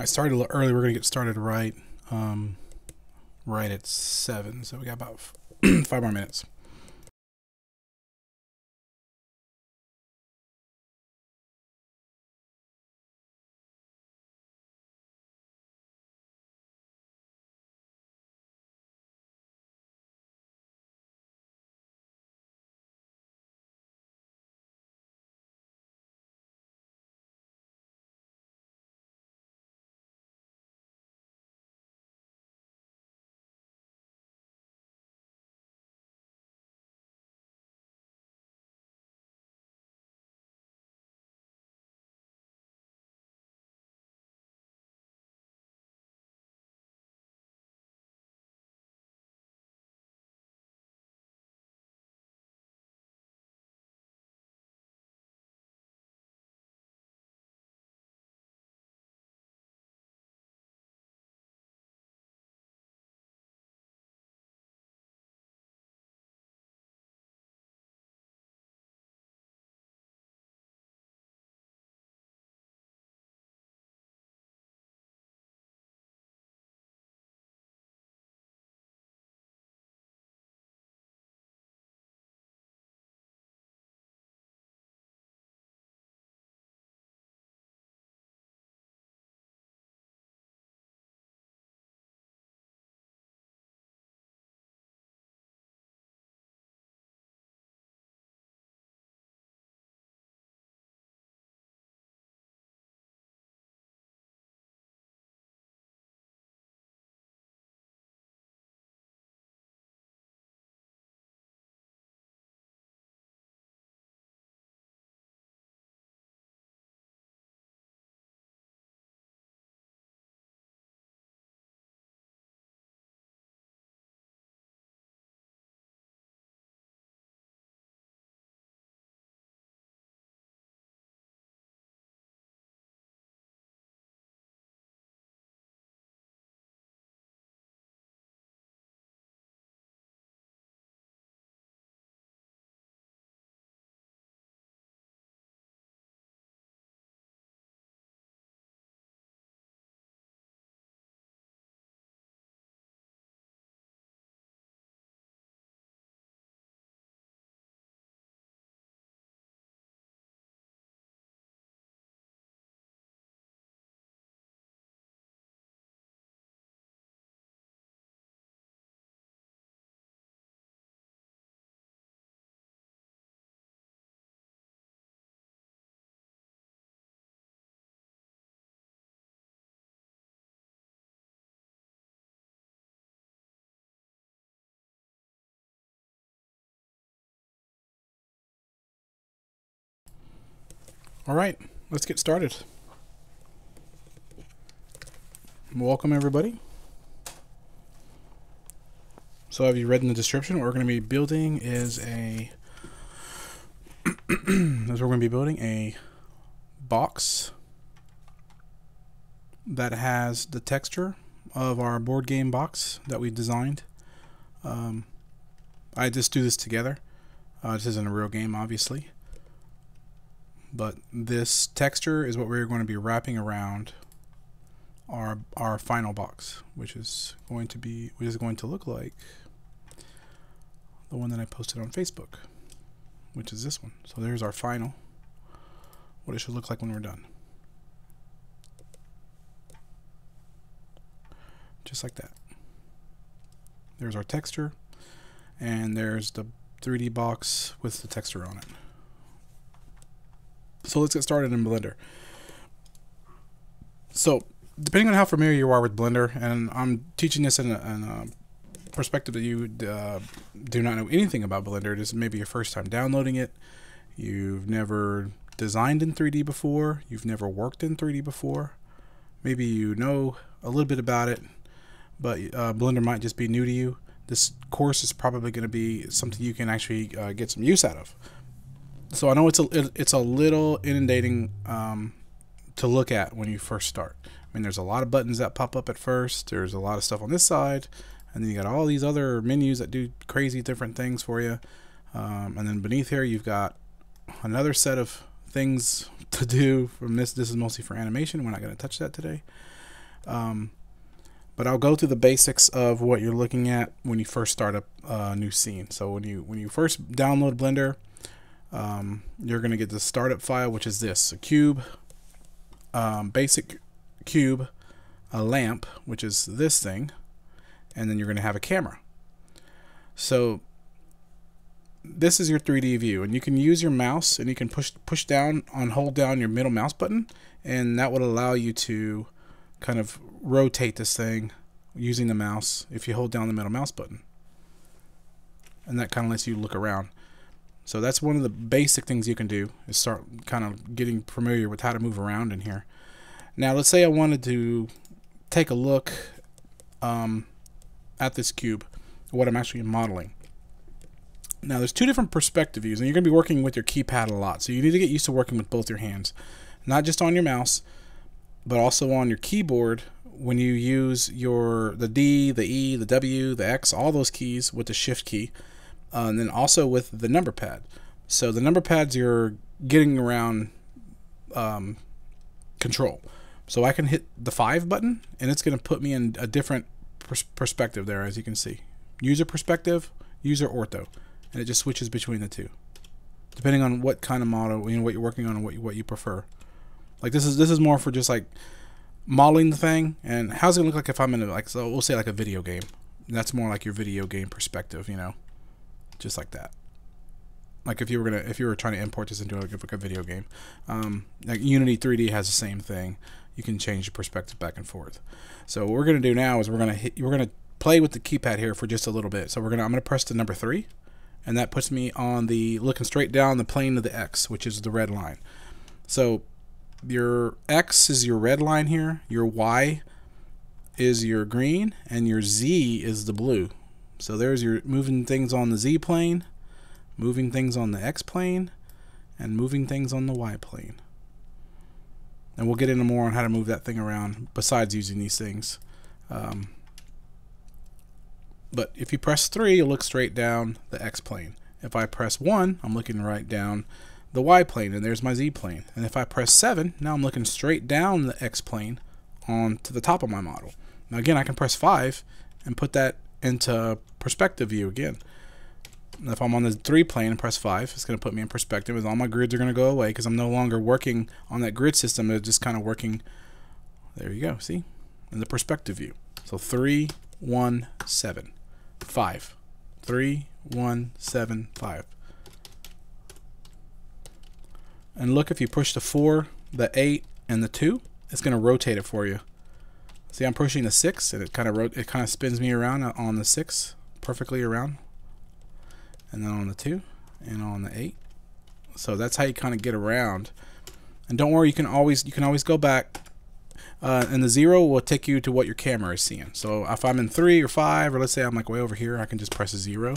I started a little early. We're gonna get started right at 7, so we got about 5 more minutes. All right, let's get started. Welcome, everybody. So, have you read in the description? What we're going to be building is a box that has the texture of our board game box that we designed. I just do this together. This isn't a real game, obviously, but this texture is what we're going to be wrapping around our final box, which is going to look like the one that I posted on Facebook, which is this one. So there's our final, what it should look like when we're done. Just like that. There's our texture, and there's the 3D box with the texture on it. So let's get started in Blender. So depending on how familiar you are with Blender, and I'm teaching this in a perspective that you do not know anything about Blender. This is maybe your first time downloading it. You've never designed in 3D before. You've never worked in 3D before. Maybe you know a little bit about it, but Blender might just be new to you. This course is probably going to be something you can actually get some use out of. So I know it's a little inundating to look at when you first start. I mean, there's a lot of buttons that pop up at first. There's a lot of stuff on this side, and then you got all these other menus that do crazy different things for you. And then beneath here, you've got another set of things to do from this. This is mostly for animation. We're not going to touch that today. But I'll go through the basics of what you're looking at when you first start up a new scene. So when you first download Blender, you're going to get the startup file, which is this: a cube, basic cube, a lamp, which is this thing, and then you're going to have a camera. So this is your 3D view, and you can use your mouse, and you can push down on, hold down your middle mouse button, and that would allow you to kind of rotate this thing using the mouse if you hold down the middle mouse button, and that kind of lets you look around. So that's one of the basic things you can do, is start kind of getting familiar with how to move around in here. Now let's say I wanted to take a look at this cube, what I'm actually modeling. Now there's two different perspective views, and you're going to be working with your keypad a lot, so you need to get used to working with both your hands, not just on your mouse, but also on your keyboard when you use the D, the E, the W, the X, all those keys with the shift key, and then also with the number pad. So the number pads, you're getting around control. So I can hit the 5 button, and it's going to put me in a different perspective there, as you can see. User perspective, user ortho, and it just switches between the two, depending on what kind of model, what you're working on and what you prefer. Like this is more for just like modeling the thing, and how's it look like if I'm in a, so we'll say like a video game. That's more like your video game perspective, just like that. Like if you were trying to import this into like a video game, like Unity 3D has the same thing. You can change the perspective back and forth. So what we're gonna do now is we're gonna play with the keypad here for just a little bit. So I'm gonna press the number 3, and that puts me on looking straight down the plane of the X, which is the red line. So your X is your red line here, your Y is your green, and your Z is the blue. So there's your moving things on the Z plane, moving things on the X plane, and moving things on the Y plane. And we'll get into more on how to move that thing around besides using these things. But if you press 3, you'll look straight down the X plane. If I press 1, I'm looking right down the Y plane, and there's my Z plane. And if I press 7, now I'm looking straight down the X plane on to the top of my model. Now again, I can press 5 and put that into perspective view again. And if I'm on the 3 plane and press 5, it's going to put me in perspective, and all my grids are going to go away because I'm no longer working on that grid system. They're just kind of working, there you go, see, in the perspective view. So 3, 1, 7, 5, 3, 1, 7, 5. And look, if you push the 4, the 8, and the 2, it's going to rotate it for you. See, I'm pushing the 6, and it kind of spins me around on the 6, perfectly around, and then on the 2, and on the 8. So that's how you kind of get around. And don't worry, you can always go back, and the 0 will take you to what your camera is seeing. So if I'm in 3 or 5, or let's say I'm like way over here, I can just press a 0.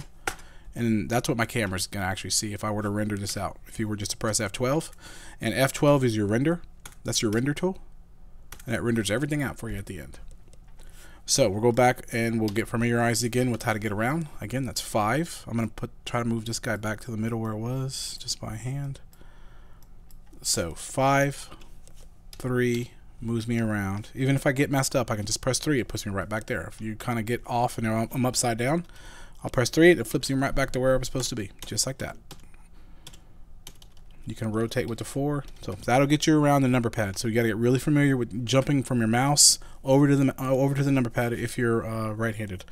And that's what my camera is going to actually see if I were to render this out. If you were just to press F12, and F12 is your render, that's your render tool, and it renders everything out for you at the end. So we'll go back and we'll get familiarized again with how to get around. Again, that's 5. I'm going to try to move this guy back to the middle where it was, just by hand. So 5, 3 moves me around. Even if I get messed up, I can just press 3. It puts me right back there. If you kind of get off and I'm upside down, I'll press 3, it flips me right back to where I was supposed to be, just like that. You can rotate with the 4, so that'll get you around the number pad. So you got to get really familiar with jumping from your mouse over to the number pad if you're right-handed.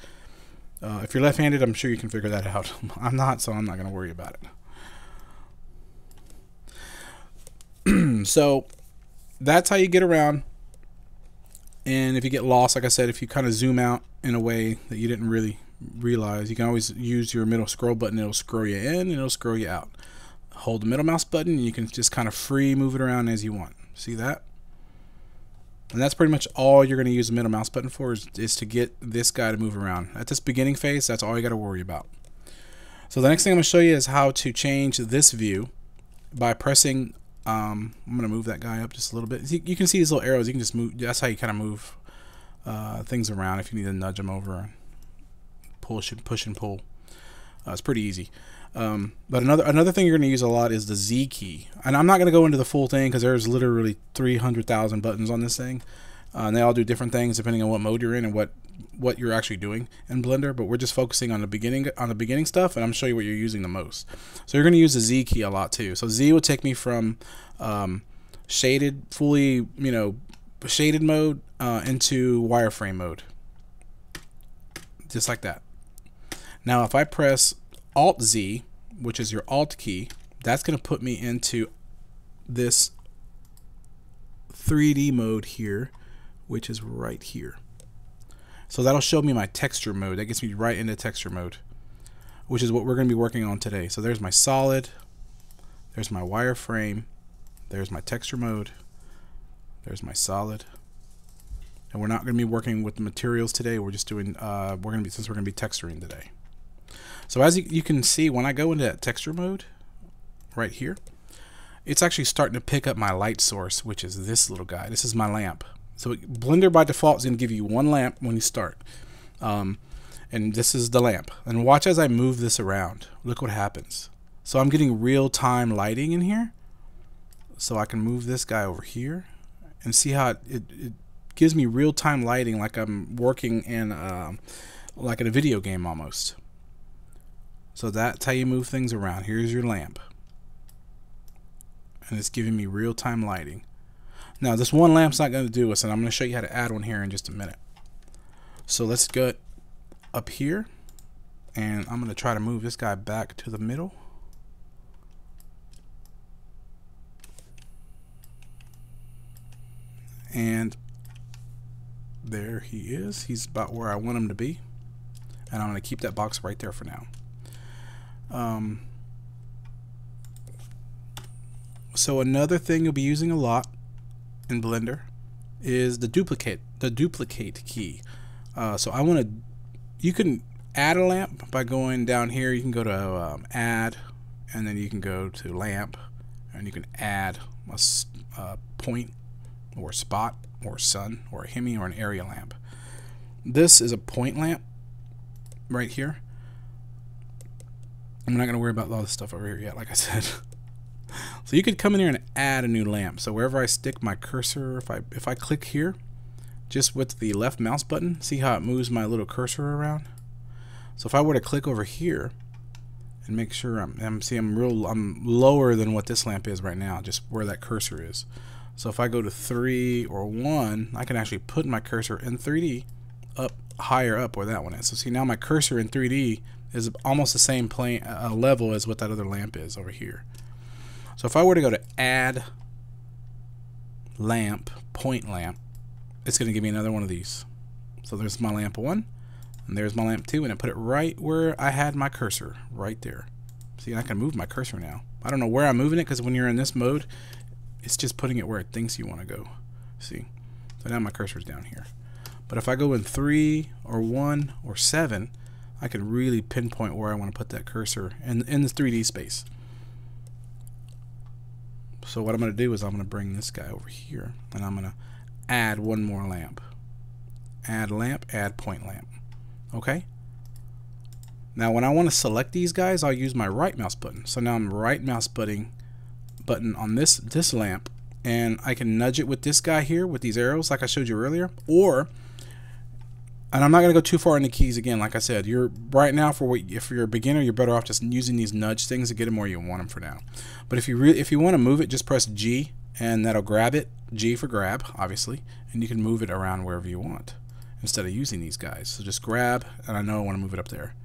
If you're left-handed, I'm sure you can figure that out. I'm not, so I'm not going to worry about it. So that's how you get around. And if you get lost, like I said, if you kind of zoom out in a way that you didn't really realize, you can always use your middle scroll button. It'll scroll you in and it'll scroll you out. Hold the middle mouse button and you can just kind of free move it around as you want. See that? And that's pretty much all you're going to use the middle mouse button for, is to get this guy to move around. At this beginning phase, that's all you got to worry about. So the next thing I'm going to show you is how to change this view by pressing, I'm going to move that guy up just a little bit. You can see these little arrows. You can just move. That's how you kind of move things around if you need to nudge them over. Push and pull. It's pretty easy. But another thing you're going to use a lot is the Z key. And I'm not going to go into the full thing because there's literally 300,000 buttons on this thing. And they all do different things depending on what mode you're in and what you're actually doing in Blender. But we're just focusing on the beginning stuff, and I'm gonna show you what you're using the most. So you're gonna use the Z key a lot too. So Z will take me from shaded, fully, shaded mode into wireframe mode, just like that. Now if I press Alt Z, which is your Alt key, that's going to put me into this 3D mode here, which is right here. So that'll show me my texture mode. That gets me right into texture mode, which is what we're going to be working on today. So there's my solid, there's my wireframe, there's my texture mode, there's my solid. And we're not going to be working with the materials today. We're just doing since we're going to be texturing today. So as you can see, when I go into that texture mode right here, it's actually starting to pick up my light source, which is this little guy. This is my lamp. So Blender by default is going to give you one lamp when you start. And this is the lamp. And watch as I move this around. Look what happens. So I'm getting real-time lighting in here. So I can move this guy over here and see how it gives me real-time lighting, like I'm working in like in a video game almost. So that's how you move things around. Here's your lamp, and it's giving me real-time lighting. Now this one lamp's not going to do us, and I'm going to show you how to add one here in just a minute. So let's go up here, and I'm going to try to move this guy back to the middle. And there he is. He's about where I want him to be, and I'm going to keep that box right there for now. So another thing you'll be using a lot in Blender is the duplicate key. So you can add a lamp by going down here. You can go to add, and then you can go to lamp, and you can add a point or spot or sun or a Hemi or an area lamp. This is a point lamp right here. I'm not going to worry about all this stuff over here yet, like I said. So you could come in here and add a new lamp. So wherever I stick my cursor, if I click here, just with the left mouse button, see how it moves my little cursor around? So if I were to click over here and make sure I'm lower than what this lamp is right now, just where that cursor is. So if I go to 3 or 1, I can actually put my cursor in 3D up higher up where that one is. So see, now my cursor in 3D is almost the same level as what that other lamp is over here. So if I were to go to add lamp, point lamp, it's going to give me another one of these. So there's my lamp 1, and there's my lamp 2, and I put it right where I had my cursor, right there. See, I can move my cursor now. I don't know where I'm moving it, because when you're in this mode, it's just putting it where it thinks you want to go. See? So now my cursor's down here. But if I go in 3 or 1 or 7, I can really pinpoint where I want to put that cursor in the 3D space. So what I'm going to do is I'm going to bring this guy over here, and I'm going to add one more lamp. Add lamp, add point lamp. Okay? Now when I want to select these guys, I'll use my right mouse button. So now I'm right mouse button on this lamp, and I can nudge it with this guy here with these arrows like I showed you earlier. And I'm not going to go too far into keys again. Like I said, if you're a beginner, you're better off just using these nudge things to get them where you want them for now. But if you want to move it, just press G, and that'll grab it. G for grab, obviously, and you can move it around wherever you want instead of using these guys. So just grab, and I know I want to move it up there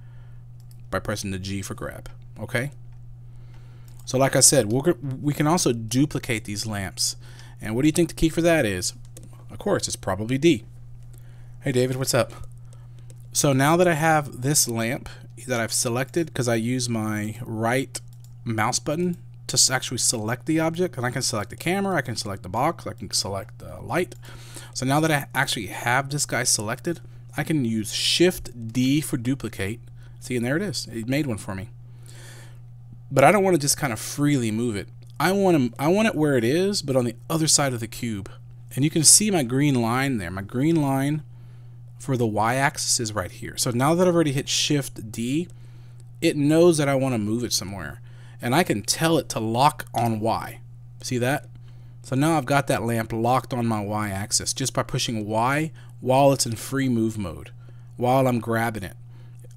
by pressing the G for grab. Okay. So like I said, we can also duplicate these lamps. And what do you think the key for that is? Of course, it's probably D. Hey David, what's up? So now that I have this lamp that I've selected, because I use my right mouse button to actually select the object, and I can select the camera, I can select the box, I can select the light. So now that I actually have this guy selected, I can use Shift D for duplicate. See, and there it is. It made one for me. But I don't want to just kind of freely move it. I want it where it is, but on the other side of the cube. And you can see my green line there. My green line for the y-axis is right here. So now that I've already hit Shift D, it knows that I want to move it somewhere, and I can tell it to lock on Y. See that? So now I've got that lamp locked on my Y-axis just by pushing Y while it's in free move mode. While I'm grabbing it,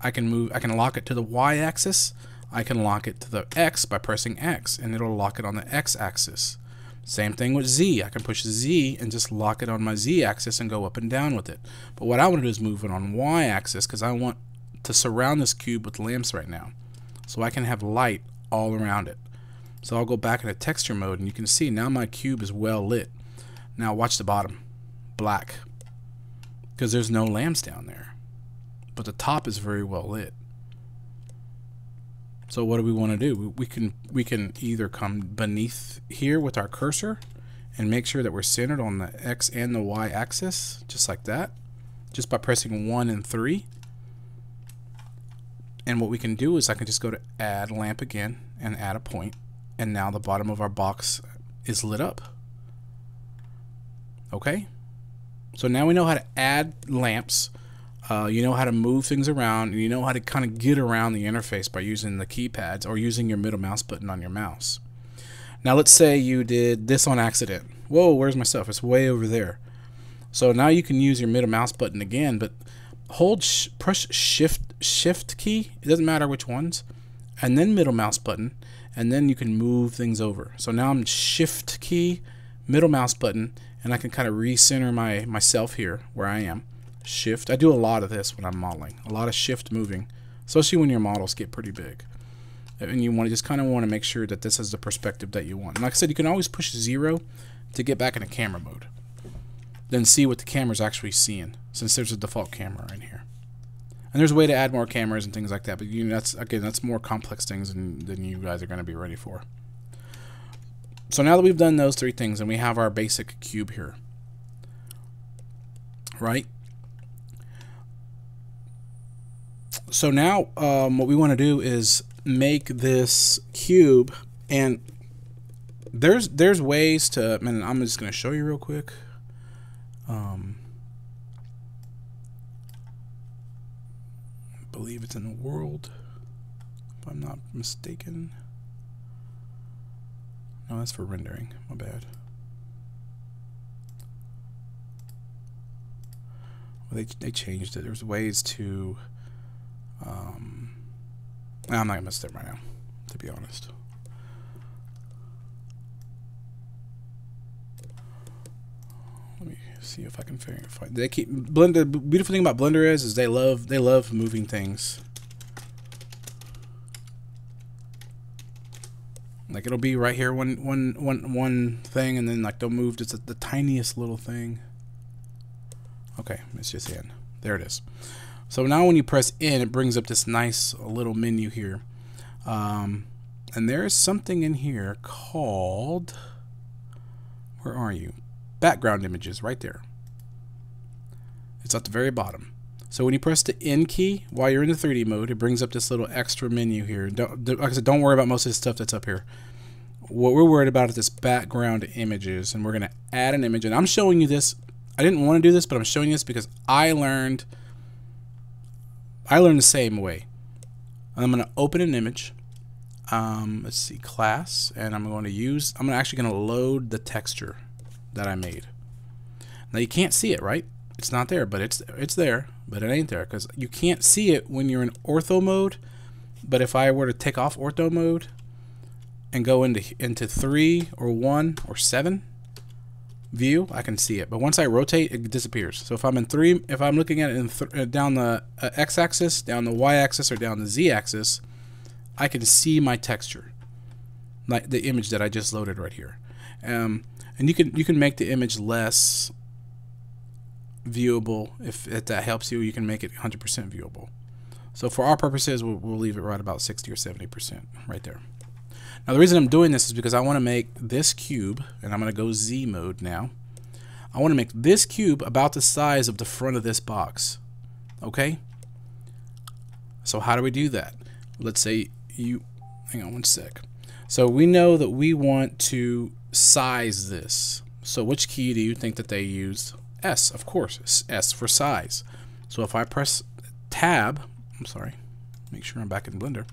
I can lock it to the Y-axis. I can lock it to the X by pressing X, and it'll lock it on the X-axis. Same thing with Z. I can push Z and just lock it on my Z-axis and go up and down with it. But what I want to do is move it on Y-axis because I want to surround this cube with lamps right now, so I can have light all around it. So I'll go back into texture mode, and you can see now my cube is well lit. Now watch the bottom, black, because there's no lamps down there, but the top is very well lit. So what do we want to do? We can either come beneath here with our cursor and make sure that we're centered on the X and the Y axis, just like that, just by pressing 1 and 3. And what we can do is I can just go to add lamp again and add a point, and now the bottom of our box is lit up. Okay, so now we know how to add lamps. You know how to move things around, and you know how to kind of get around the interface by using the keypads or using your middle mouse button on your mouse. Now let's say you did this on accident. Whoa, where's my stuff? It's way over there. So now you can use your middle mouse button again, but press shift key, it doesn't matter which ones, and then middle mouse button, and then you can move things over. So now I'm shift key, middle mouse button, and I can kind of recenter myself here where I am. Shift. I do a lot of this when I'm modeling, a lot of shift moving, especially when your models get pretty big, and you want to just kind of want to make sure that this is the perspective that you want. And like I said, you can always push 0 to get back into camera mode, then see what the camera's actually seeing, since there's a default camera in here. And there's a way to add more cameras and things like that, but you know, that's more complex things than you guys are going to be ready for. So now that we've done those 3 things and we have our basic cube here, right? So now what we want to do is make this cube, and there's ways to, and I'm just going to show you real quick. I believe it's in the world, if I'm not mistaken. No, that's for rendering, my bad. Well, they changed it. There's ways to I'm not gonna mess it up right now, to be honest. Let me see if I can find. They keep Blender. The beautiful thing about Blender is they love moving things. Like it'll be right here, one thing, and then like they'll move just the tiniest little thing. Okay, it's just in. There it is. So now when you press in, it brings up this nice little menu here. And there is something in here called, where are you? Background images, right there. It's at the very bottom. So when you press the N key while you're in the 3D mode, it brings up this little extra menu here. Like I said, don't worry about most of the stuff that's up here. What we're worried about is this background images, and we're going to add an image. And I'm showing you this. I didn't want to do this, but I'm showing you this because I learned the same way. I'm going to open an image. Let's see, class, and I'm actually going to load the texture that I made. Now you can't see it, right? It's not there, but it's there, but it ain't there because you can't see it when you're in ortho mode. But if I were to take off ortho mode and go into 3 or 1 or 7 view, I can see it. But once I rotate, it disappears. So if I'm in 3, if I'm looking at it down the x-axis, down the y-axis, or down the z-axis, I can see my texture, like the image that I just loaded right here. And you can make the image less viewable if that helps you. You can make it 100% viewable. So for our purposes, we'll leave it right about 60 or 70% right there. Now the reason I'm doing this is because I want to make this cube, and I'm going to go Z mode now. I want to make this cube about the size of the front of this box. Okay? So how do we do that? Let's say hang on one sec. So we know that we want to size this. So which key do you think that they used? S, of course. S for size. So if I press tab, I'm sorry, make sure I'm back in Blender.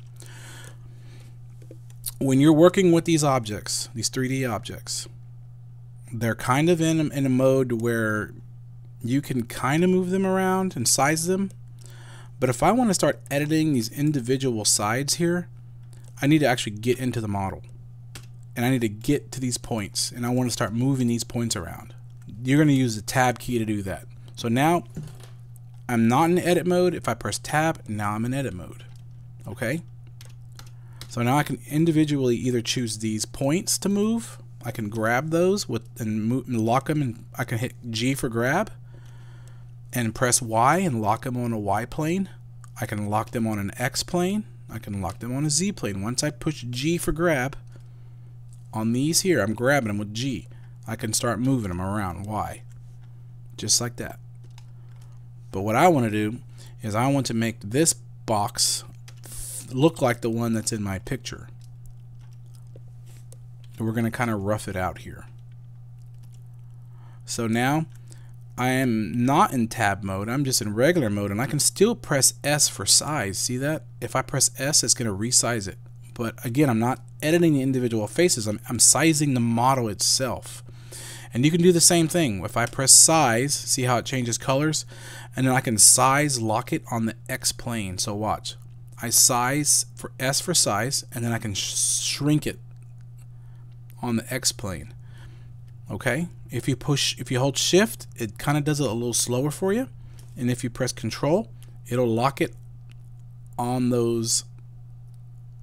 When you're working with these objects, these 3D objects, they're kind of in a mode where you can kind of move them around and size them. But if I want to start editing these individual sides here, I need to actually get into the model. And I need to get to these points. And I want to start moving these points around. You're going to use the tab key to do that. So now I'm not in edit mode. If I press tab, now I'm in edit mode. Okay? So now I can individually either choose these points to move. I can grab those and lock them, and I can hit G for grab and press Y and lock them on a Y plane. I can lock them on an X plane. I can lock them on a Z plane. Once I push G for grab on these here, I'm grabbing them with G. I can start moving them around Y, just like that. But what I want to do is I want to make this box look like the one that's in my picture. We're going to kind of rough it out here. So now I am not in tab mode, I'm just in regular mode, and I can still press S for size. See that? If I press S, it's going to resize it. But again, I'm not editing the individual faces, I'm sizing the model itself. And you can do the same thing. If I press size, see how it changes colors? And then I can size lock it on the X plane. So watch. I size for S for size, and then I can shrink it on the X plane. Okay? If you hold shift, it kind of does it a little slower for you. And if you press control, it'll lock it on those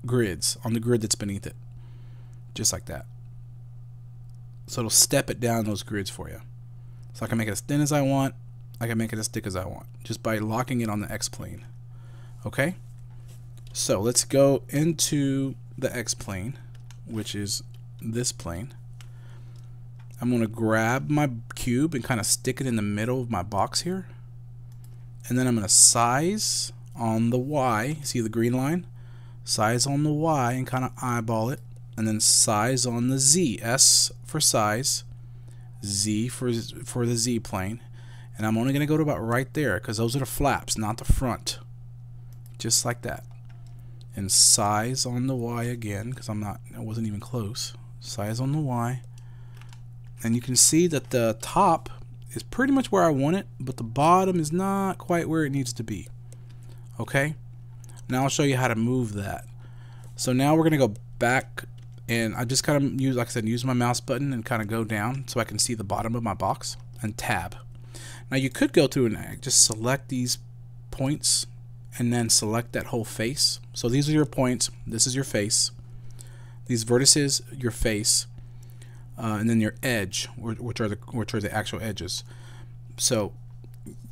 grids, on the grid that's beneath it. Just like that. So it'll step it down those grids for you. So I can make it as thin as I want. I can make it as thick as I want, just by locking it on the X plane. Okay? So let's go into the X plane, which is this plane. I'm going to grab my cube and kind of stick it in the middle of my box here. And then I'm going to size on the Y. See the green line? Size on the Y and kind of eyeball it. And then size on the Z. S for size, Z for the Z plane. And I'm only going to go to about right there because those are the flaps, not the front. Just like that. And size on the Y again because I wasn't even close. Size on the Y. And you can see that the top is pretty much where I want it, but the bottom is not quite where it needs to be. Okay? Now I'll show you how to move that. So now we're going to go back, and I just kind of use, like I said, use my mouse button and kind of go down so I can see the bottom of my box, and tab. Now you could go through and just select these points and then select that whole face. So these are your points, this is your face, these vertices, your face, and then your edge, which are the actual edges. So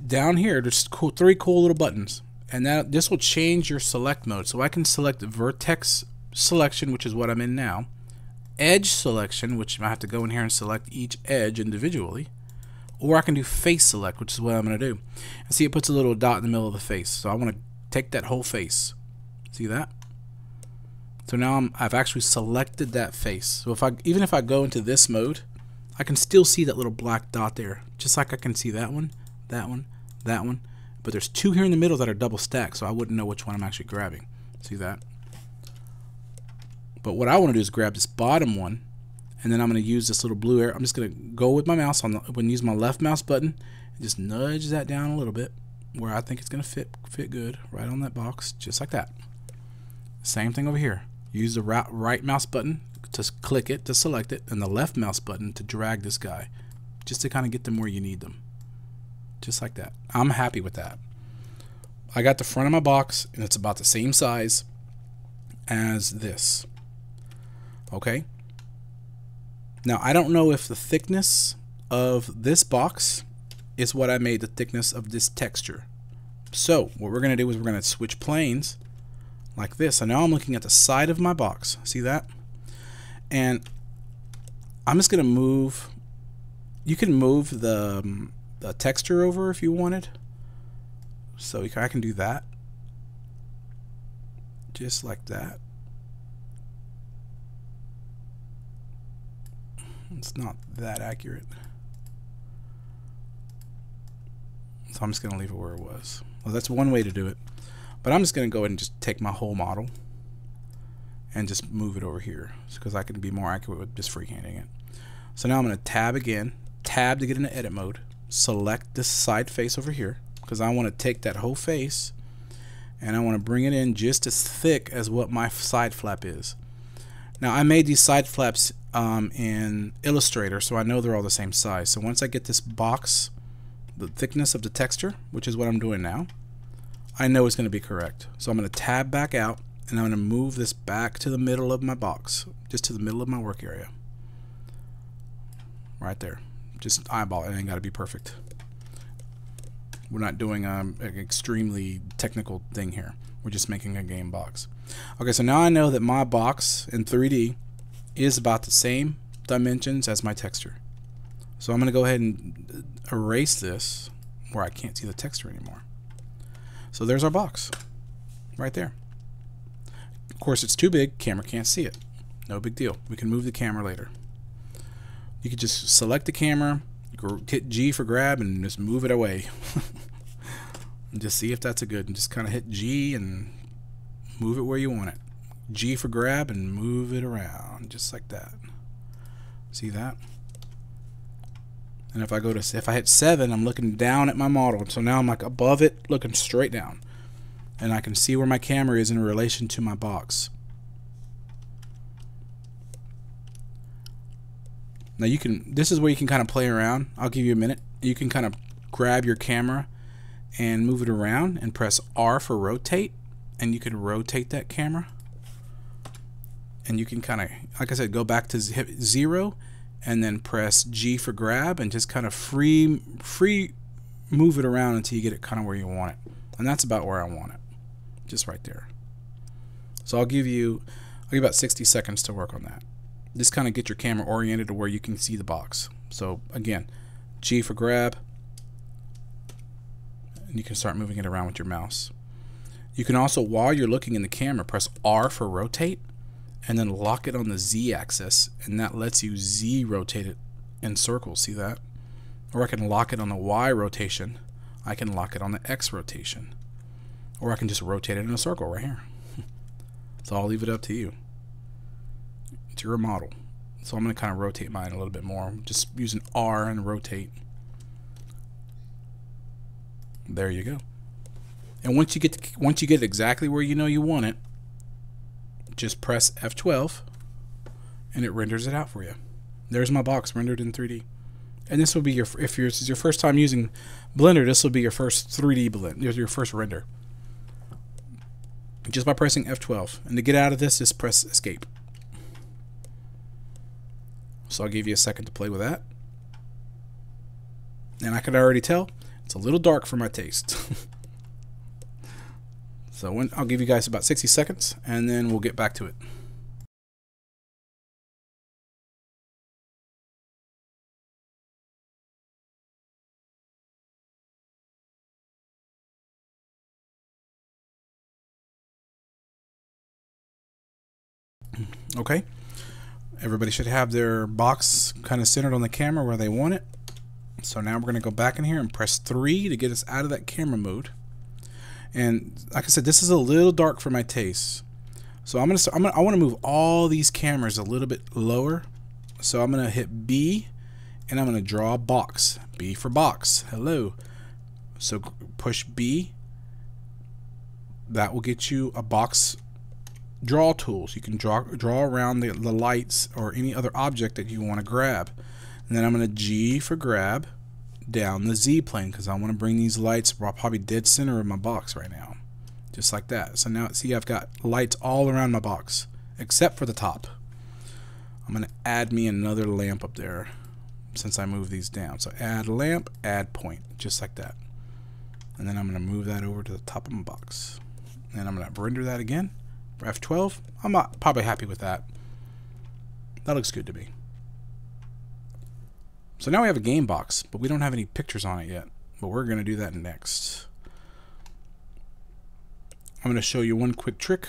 down here there's three cool little buttons, and this will change your select mode. So I can select vertex selection, which is what I'm in now, edge selection, which I have to go in here and select each edge individually, or I can do face select, which is what I'm going to do. And see, it puts a little dot in the middle of the face, so I want to take that whole face. See that? So now I've actually selected that face. So even if I go into this mode, I can still see that little black dot there, just like I can see that one, that one, that one. But there's two here in the middle that are double stacked, so I wouldn't know which one I'm actually grabbing. See that? But what I want to do is grab this bottom one, and then I'm going to use this little blue arrow. I'm just going to go with my mouse I'm going to use my left mouse button and just nudge that down a little bit where I think it's going to fit good right on that box, just like that. Same thing over here. Use the right mouse button to click it to select it, and the left mouse button to drag this guy, just to kind of get them where you need them. Just like that. I'm happy with that. I got the front of my box, and it's about the same size as this. Okay? Now, I don't know if the thickness of this box is what I made the thickness of this texture. So, what we're going to do is we're going to switch planes like this. So now I'm looking at the side of my box. See that? And I'm just going to move. You can move the texture over if you wanted. So I can do that. Just like that. It's not that accurate. So I'm just going to leave it where it was. Well, that's one way to do it. But I'm just going to go ahead and just take my whole model and just move it over here because I can be more accurate with just freehanding it. So now I'm going to tab again, tab to get into edit mode, select this side face over here because I want to take that whole face and I want to bring it in just as thick as what my side flap is. Now I made these side flaps in Illustrator, so I know they're all the same size. So once I get this box, the thickness of the texture, which is what I'm doing now, I know it's going to be correct. So I'm going to tab back out and I'm going to move this back to the middle of my box, just to the middle of my work area. Right there. Just eyeball it. It ain't got to be perfect. We're not doing an extremely technical thing here. We're just making a game box. Okay, so now I know that my box in 3D is about the same dimensions as my texture. So I'm going to go ahead and erase this where I can't see the texture anymore. So there's our box right there. Of course, it's too big. Camera can't see it. No big deal. We can move the camera later. You could just select the camera, hit G for grab, and just move it away. And just see if that's a good. And just kind of hit G and move it where you want it. G for grab and move it around, just like that. See that? And if I hit 7, I'm looking down at my model. So now I'm like above it, looking straight down. And I can see where my camera is in relation to my box. Now this is where you can kind of play around. I'll give you a minute. You can kind of grab your camera and move it around and press R for rotate, and you can rotate that camera. And you can kind of, like I said, go back to 0 and then press G for grab and just kind of free move it around until you get it kind of where you want it. And that's about where I want it. Just right there. So I'll give you about 60 seconds to work on that. Just kind of get your camera oriented to where you can see the box. So again, G for grab, and you can start moving it around with your mouse. You can also, while you're looking in the camera, press R for rotate and then lock it on the Z axis, and that lets you Z rotate it in circles. See that? Or I can lock it on the Y rotation. I can lock it on the X rotation. Or I can just rotate it in a circle right here. So I'll leave it up to you. It's your model. So I'm going to kind of rotate mine a little bit more. Just using R and rotate. There you go. And once you get exactly where you know you want it, just press F12 and it renders it out for you. There's my box rendered in 3D. And this will be if this is your first time using Blender, this will be your first 3D blend, your first render. Just by pressing F12. And to get out of this, just press escape. So I'll give you a second to play with that. And I can already tell it's a little dark for my taste. So I'll give you guys about 60 seconds and then we'll get back to it. Okay, everybody should have their box kind of centered on the camera where they want it. So now we're going to go back in here and press 3 to get us out of that camera mode. And like I said, this is a little dark for my taste. So I want to move all these cameras a little bit lower. So I'm going to hit B and I'm going to draw a box. B for box. Hello. So push B. That will get you a box draw tools. You can draw around the lights or any other object that you want to grab. And then I'm going to G for grab down the Z plane because I want to bring these lights probably dead center of my box right now. Just like that. So now see, I've got lights all around my box except for the top. I'm going to add me another lamp up there since I moved these down. So add lamp, add point, just like that. And then I'm going to move that over to the top of my box. And I'm going to render that again. F12. I'm not probably happy with that. That looks good to me. So now we have a game box, but we don't have any pictures on it yet. But we're going to do that next. I'm going to show you one quick trick,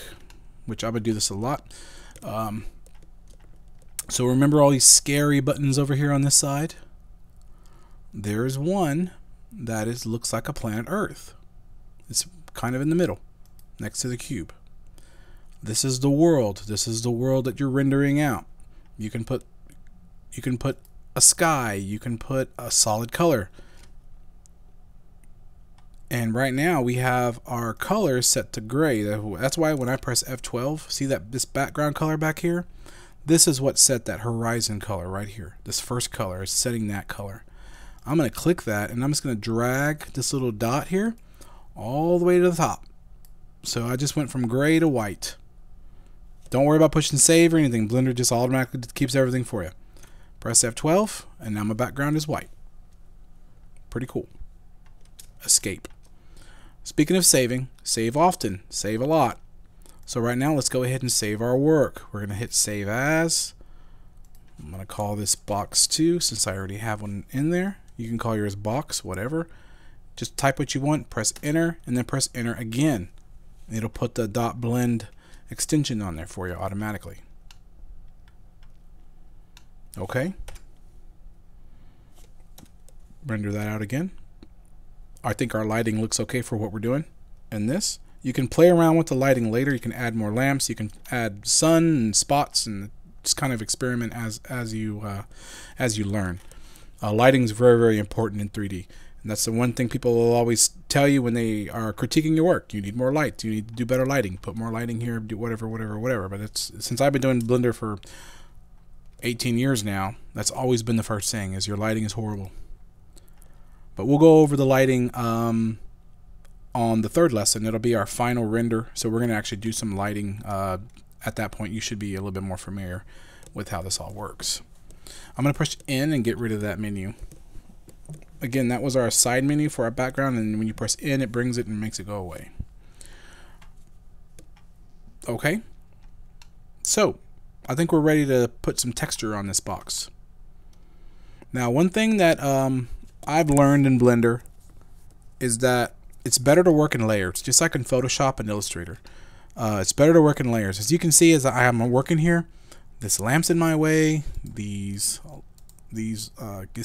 which I would do this a lot. So remember all these scary buttons over here on this side? There's one that looks like a planet Earth. It's kind of in the middle, next to the cube. This is the world. This is the world that you're rendering out. You can put a sky, you can put a solid color. And right now we have our color set to gray. That's why when I press F12, see that this background color back here? This is what set that horizon color right here. This first color is setting that color. I'm going to click that and I'm just going to drag this little dot here all the way to the top. So I just went from gray to white. Don't worry about pushing save or anything. Blender just automatically keeps everything for you. Press F12 and now my background is white. Pretty cool. Escape. Speaking of saving, save often, save a lot. So right now let's go ahead and save our work. We're going to hit save as. I'm going to call this box 2 since I already have one in there. You can call yours box, whatever. Just type what you want, press enter, and then press enter again. It'll put the dot blend extension on there for you automatically. Okay. Render that out again. I think our lighting looks okay for what we're doing in this. You can play around with the lighting later. You can add more lamps. You can add sun and spots and just kind of experiment as you learn. Lighting is very, very important in 3D. And that's the one thing people will always tell you when they are critiquing your work. You need more light. You need to do better lighting. Put more lighting here. Do whatever, whatever, whatever. But it's since I've been doing Blender for 18 years now, that's always been the first thing is your lighting is horrible. But we'll go over the lighting on the third lesson. It'll be our final render. So we're going to actually do some lighting. At that point, you should be a little bit more familiar with how this all works. I'm going to push N and get rid of that menu. Again, that was our side menu for our background. And when you press N, it brings it and makes it go away. Okay. So I think we're ready to put some texture on this box. Now, one thing that I've learned in Blender is that it's better to work in layers, just like in Photoshop and Illustrator. It's better to work in layers. As you can see, as I am working here, this lamp's in my way, this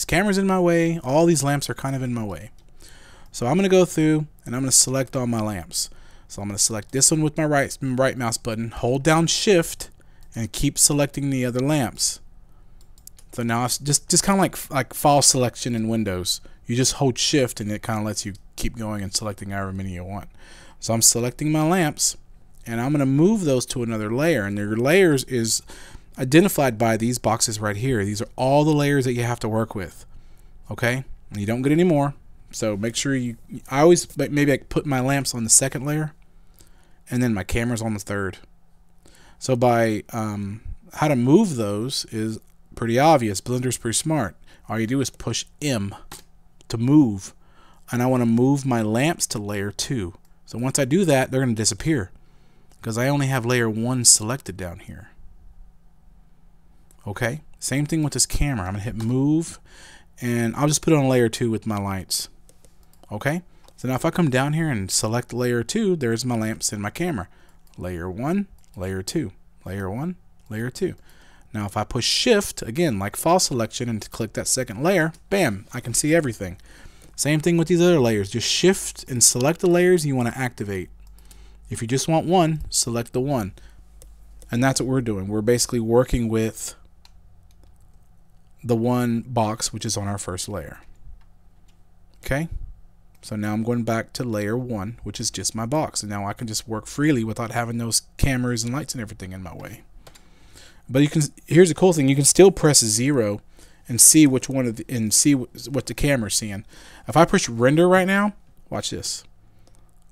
camera's in my way, all these lamps are kind of in my way. So I'm going to go through and I'm going to select all my lamps. So I'm going to select this one with my right mouse button, hold down Shift, and keep selecting the other lamps. So now it's just kind of like file selection in Windows. You just hold Shift and it kind of lets you keep going and selecting however many you want. So I'm selecting my lamps and I'm going to move those to another layer. And their layers is identified by these boxes right here. These are all the layers that you have to work with. Okay? And you don't get any more. So make sure I always maybe I put my lamps on the second layer and then my camera's on the third. So by how to move those is pretty obvious. Blender's pretty smart. All you do is push M to move. And I want to move my lamps to layer 2. So once I do that, they're going to disappear because I only have layer 1 selected down here. Okay, same thing with this camera. I'm going to hit move and I'll just put it on layer 2 with my lights. Okay, so now if I come down here and select layer 2, there's my lamps in my camera. Layer 1, layer 2, layer 1, layer 2. Now if I push Shift, again, like file selection, and click that second layer, bam, I can see everything. Same thing with these other layers. Just Shift and select the layers you want to activate. If you just want one, select the one. And that's what we're doing. We're basically working with the one box which is on our first layer. Okay? So now I'm going back to layer 1, which is just my box. And now I can just work freely without having those cameras and lights and everything in my way. But you can, here's the cool thing, you can still press 0 and see which one of and see what the camera's seeing. If I push render right now, watch this.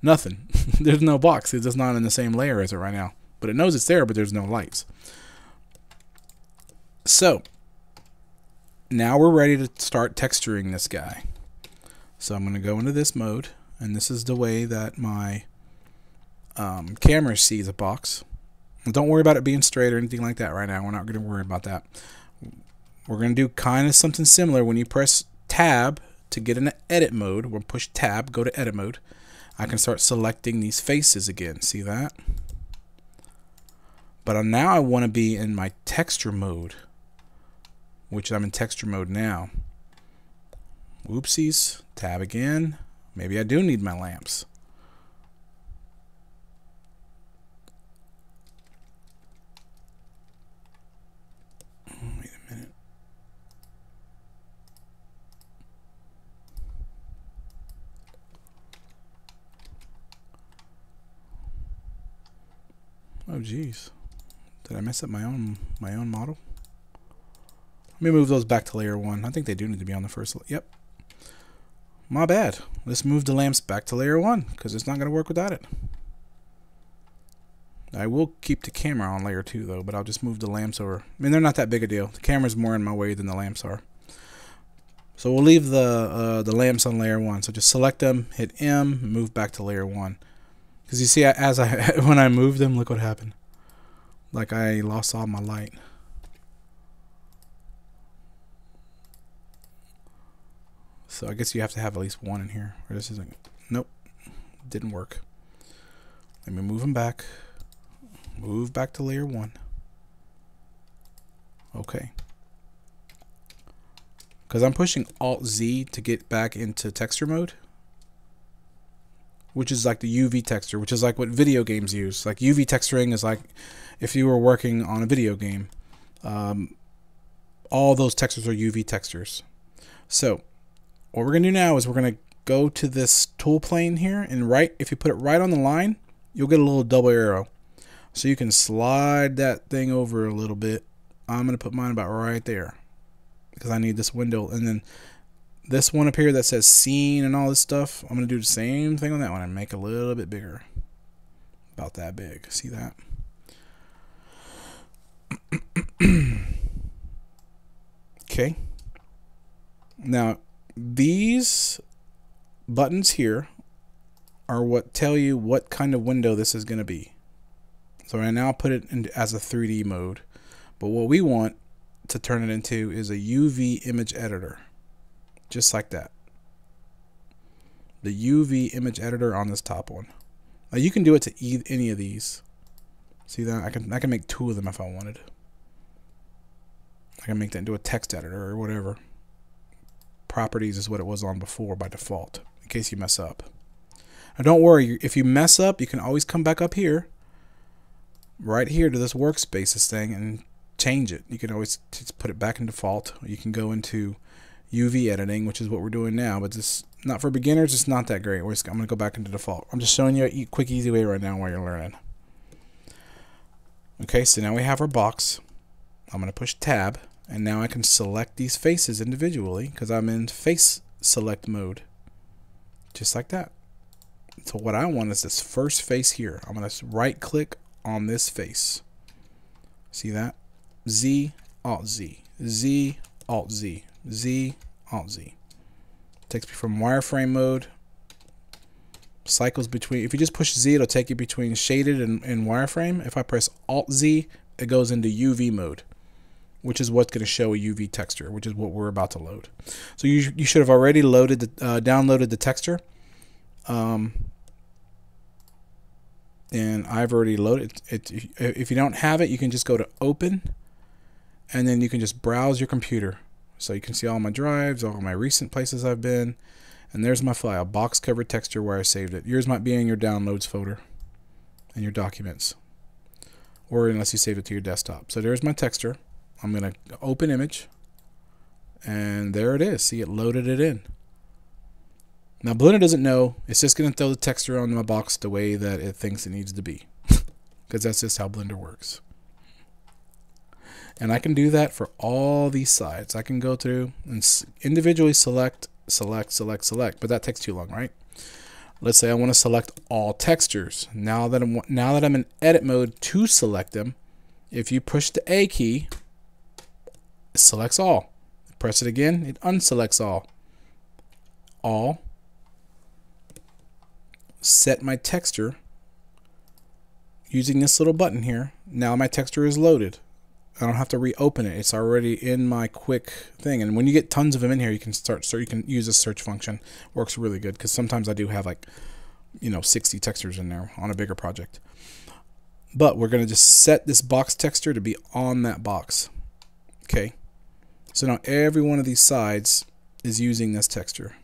Nothing. There's no box. It's just not in the same layer as it right now. But it knows it's there, but there's no lights. So now we're ready to start texturing this guy. So I'm going to go into this mode, and this is the way that my camera sees a box. Don't worry about it being straight or anything like that right now. We're not going to worry about that. We're going to do kind of something similar. When you press tab to get into edit mode, we'll push tab, go to edit mode. I can start selecting these faces again. See that? But now I want to be in my texture mode, which I'm in texture mode now. Oopsies. Tab again. Maybe I do need my lamps. Wait a minute. Oh geez, did I mess up my own model? Let me move those back to layer 1. I think they do need to be on the first. Yep. My bad. Let's move the lamps back to layer 1 because it's not going to work without it. I will keep the camera on layer 2 though, but I'll just move the lamps over. I mean, they're not that big a deal. The camera's more in my way than the lamps are. So we'll leave the lamps on layer 1. So just select them, hit M, move back to layer 1. Because you see, when I moved them, look what happened. Like I lost all my light. So I guess you have to have at least one in here. Or this isn't. Nope, didn't work. Let me move them back. Move back to layer 1. Okay. Because I'm pushing Alt-Z to get back into texture mode, which is like the UV texture, which is like what video games use. Like UV texturing is like if you were working on a video game. All those textures are UV textures. So what we're going to do now is we're going to go to this tool plane here, and if you put it right on the line, you'll get a little double arrow. So you can slide that thing over a little bit. I'm going to put mine about right there because I need this window. And then this one up here that says scene and all this stuff, I'm going to do the same thing on that one and make it a little bit bigger. About that big. See that? Okay. Now, these buttons here are what tell you what kind of window this is going to be. So right now I'll put it as a 3D mode. But what we want to turn it into is a UV image editor. Just like that. The UV image editor on this top one. Now you can do it to any of these. See that? I can make 2 of them if I wanted. I can make that into a text editor or whatever. Properties is what it was on before by default, in case you mess up. Now don't worry, if you mess up, you can always come back up here, right here to this workspaces thing and change it. You can always just put it back in default. You can go into UV editing, which is what we're doing now, but this not for beginners. It's not that great. I'm going to go back into default. I'm just showing you a quick, easy way right now while you're learning. Okay, so now we have our box. I'm going to push tab, and now I can select these faces individually because I'm in face select mode. Just like that. So what I want is this first face here. I'm going to right click on this face. See that? Z, Alt Z. Z, Alt Z. Z, Alt Z. Takes me from wireframe mode. Cycles between. If you just push Z, it'll take you between shaded and wireframe. If I press Alt Z, it goes into UV mode, which is what's going to show a UV texture, which is what we're about to load. So you should have already loaded downloaded the texture. And I've already loaded it. If you don't have it, you can just go to open, and then you can just browse your computer. So you can see all my drives, all my recent places I've been, and there's my file, box cover texture where I saved it. Yours might be in your downloads folder and your documents, or unless you saved it to your desktop. So there's my texture. I'm going to open image, and there it is. See, it loaded it in. Now Blender doesn't know. It's just going to throw the texture on my box the way that it thinks it needs to be, because that's just how Blender works. And I can do that for all these sides. I can go through and individually select, but that takes too long, right? Let's say I want to select all textures. Now that I'm in edit mode to select them, if you push the A key, it selects all. Press it again, it unselects all. All. Set my texture using this little button here. Now my texture is loaded. I don't have to reopen it. It's already in my quick thing. And when you get tons of them in here, you can you can use this search function. Works really good because sometimes I do have 60 textures in there on a bigger project. But we're going to just set this box texture to be on that box. Okay. So now every one of these sides is using this texture.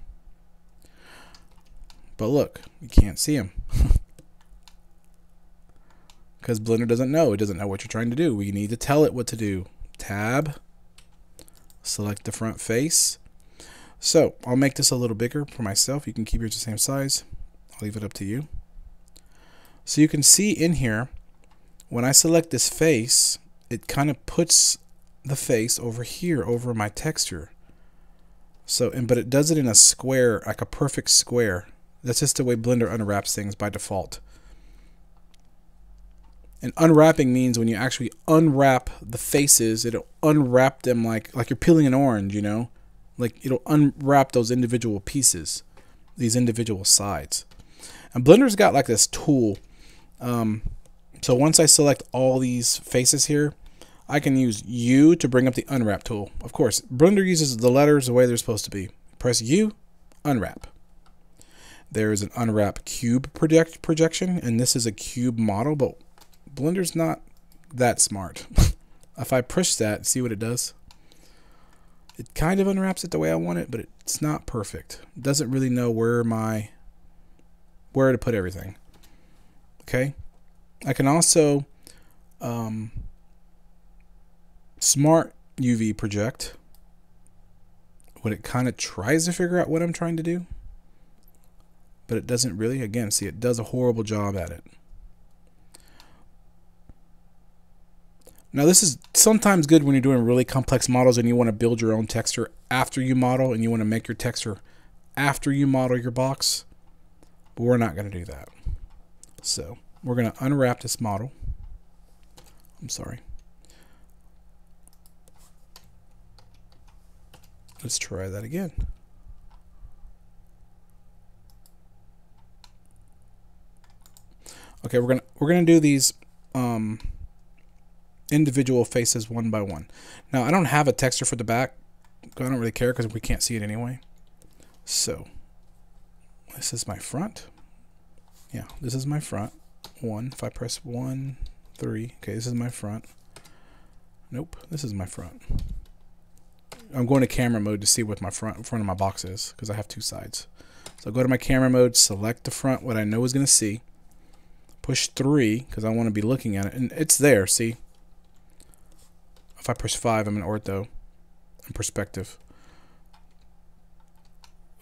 But look, you can't see them. Because Blender doesn't know. It doesn't know what you're trying to do. We need to tell it what to do. Tab. Select the front face. So I'll make this a little bigger for myself. You can keep yours the same size. I'll leave it up to you. So you can see in here when I select this face, it kind of puts the face over here over my texture. So, but it does it in a square, like a perfect square. That's just the way Blender unwraps things by default. And unwrapping means when you actually unwrap the faces, it'll unwrap them like you're peeling an orange, you know? Like it'll unwrap those individual pieces, these individual sides. And Blender's got like this tool. So once I select all these faces here, I can use U to bring up the unwrap tool. Of course, Blender uses the letters the way they're supposed to be. Press U, unwrap. There is an unwrap cube projection, and this is a cube model, but Blender's not that smart. If I push that, see what it does? It kind of unwraps it the way I want it, but it's not perfect. It doesn't really know where to put everything. Okay? I can also smart UV project when it kind of tries to figure out what I'm trying to do, but it doesn't really. Again, see, it does a horrible job at it. Now this is sometimes good when you're doing really complex models and you want to build your own texture after you model, and you want to make your texture after you model your box, but we're not going to do that. So we're going to unwrap this model. I'm sorry. Let's try that again. Okay, we're gonna do these individual faces one by one. Now I don't have a texture for the back. I don't really care because we can't see it anyway. So this is my front. Yeah, this is my front. One. If I press 1, 3. Okay, this is my front. Nope, this is my front. I'm going to camera mode to see what my front of my box is because I have two sides. So I'll go to my camera mode, select the front, what I know is going to see. Push 3 because I want to be looking at it, and it's there. See, if I push 5, I'm in ortho and perspective.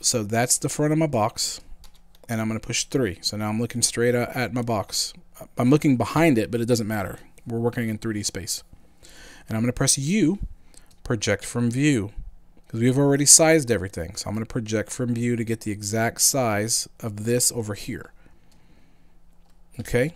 So that's the front of my box, and I'm going to push 3. So now I'm looking straight at my box. I'm looking behind it, but it doesn't matter. We're working in 3D space. And I'm going to press U, project from view, because we've already sized everything. So I'm going to project from view to get the exact size of this over here. Okay.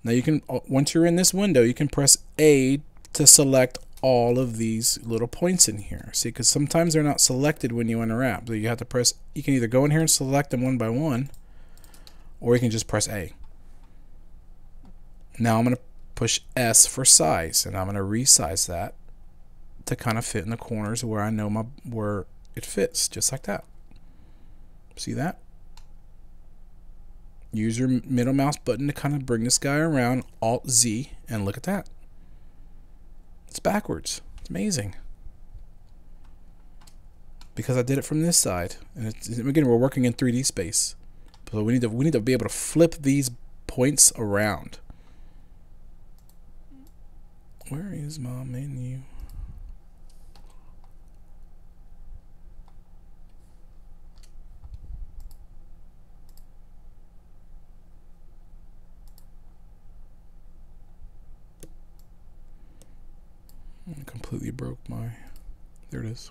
Now you can, once you're in this window, you can press A to select all of these little points in here. See, because sometimes they're not selected when you unwrap. So you have to press, you can either go in here and select them one by one, or you can just press A. Now I'm going to push S for size, and I'm going to resize that to kind of fit in the corners where I know where it fits, just like that. See that? Use your middle mouse button to kind of bring this guy around, Alt Z, and look at that. It's backwards. It's amazing. Because I did it from this side, and again, we're working in 3D space, so we need to be able to flip these points around. Where is my menu? I completely broke my, there it is.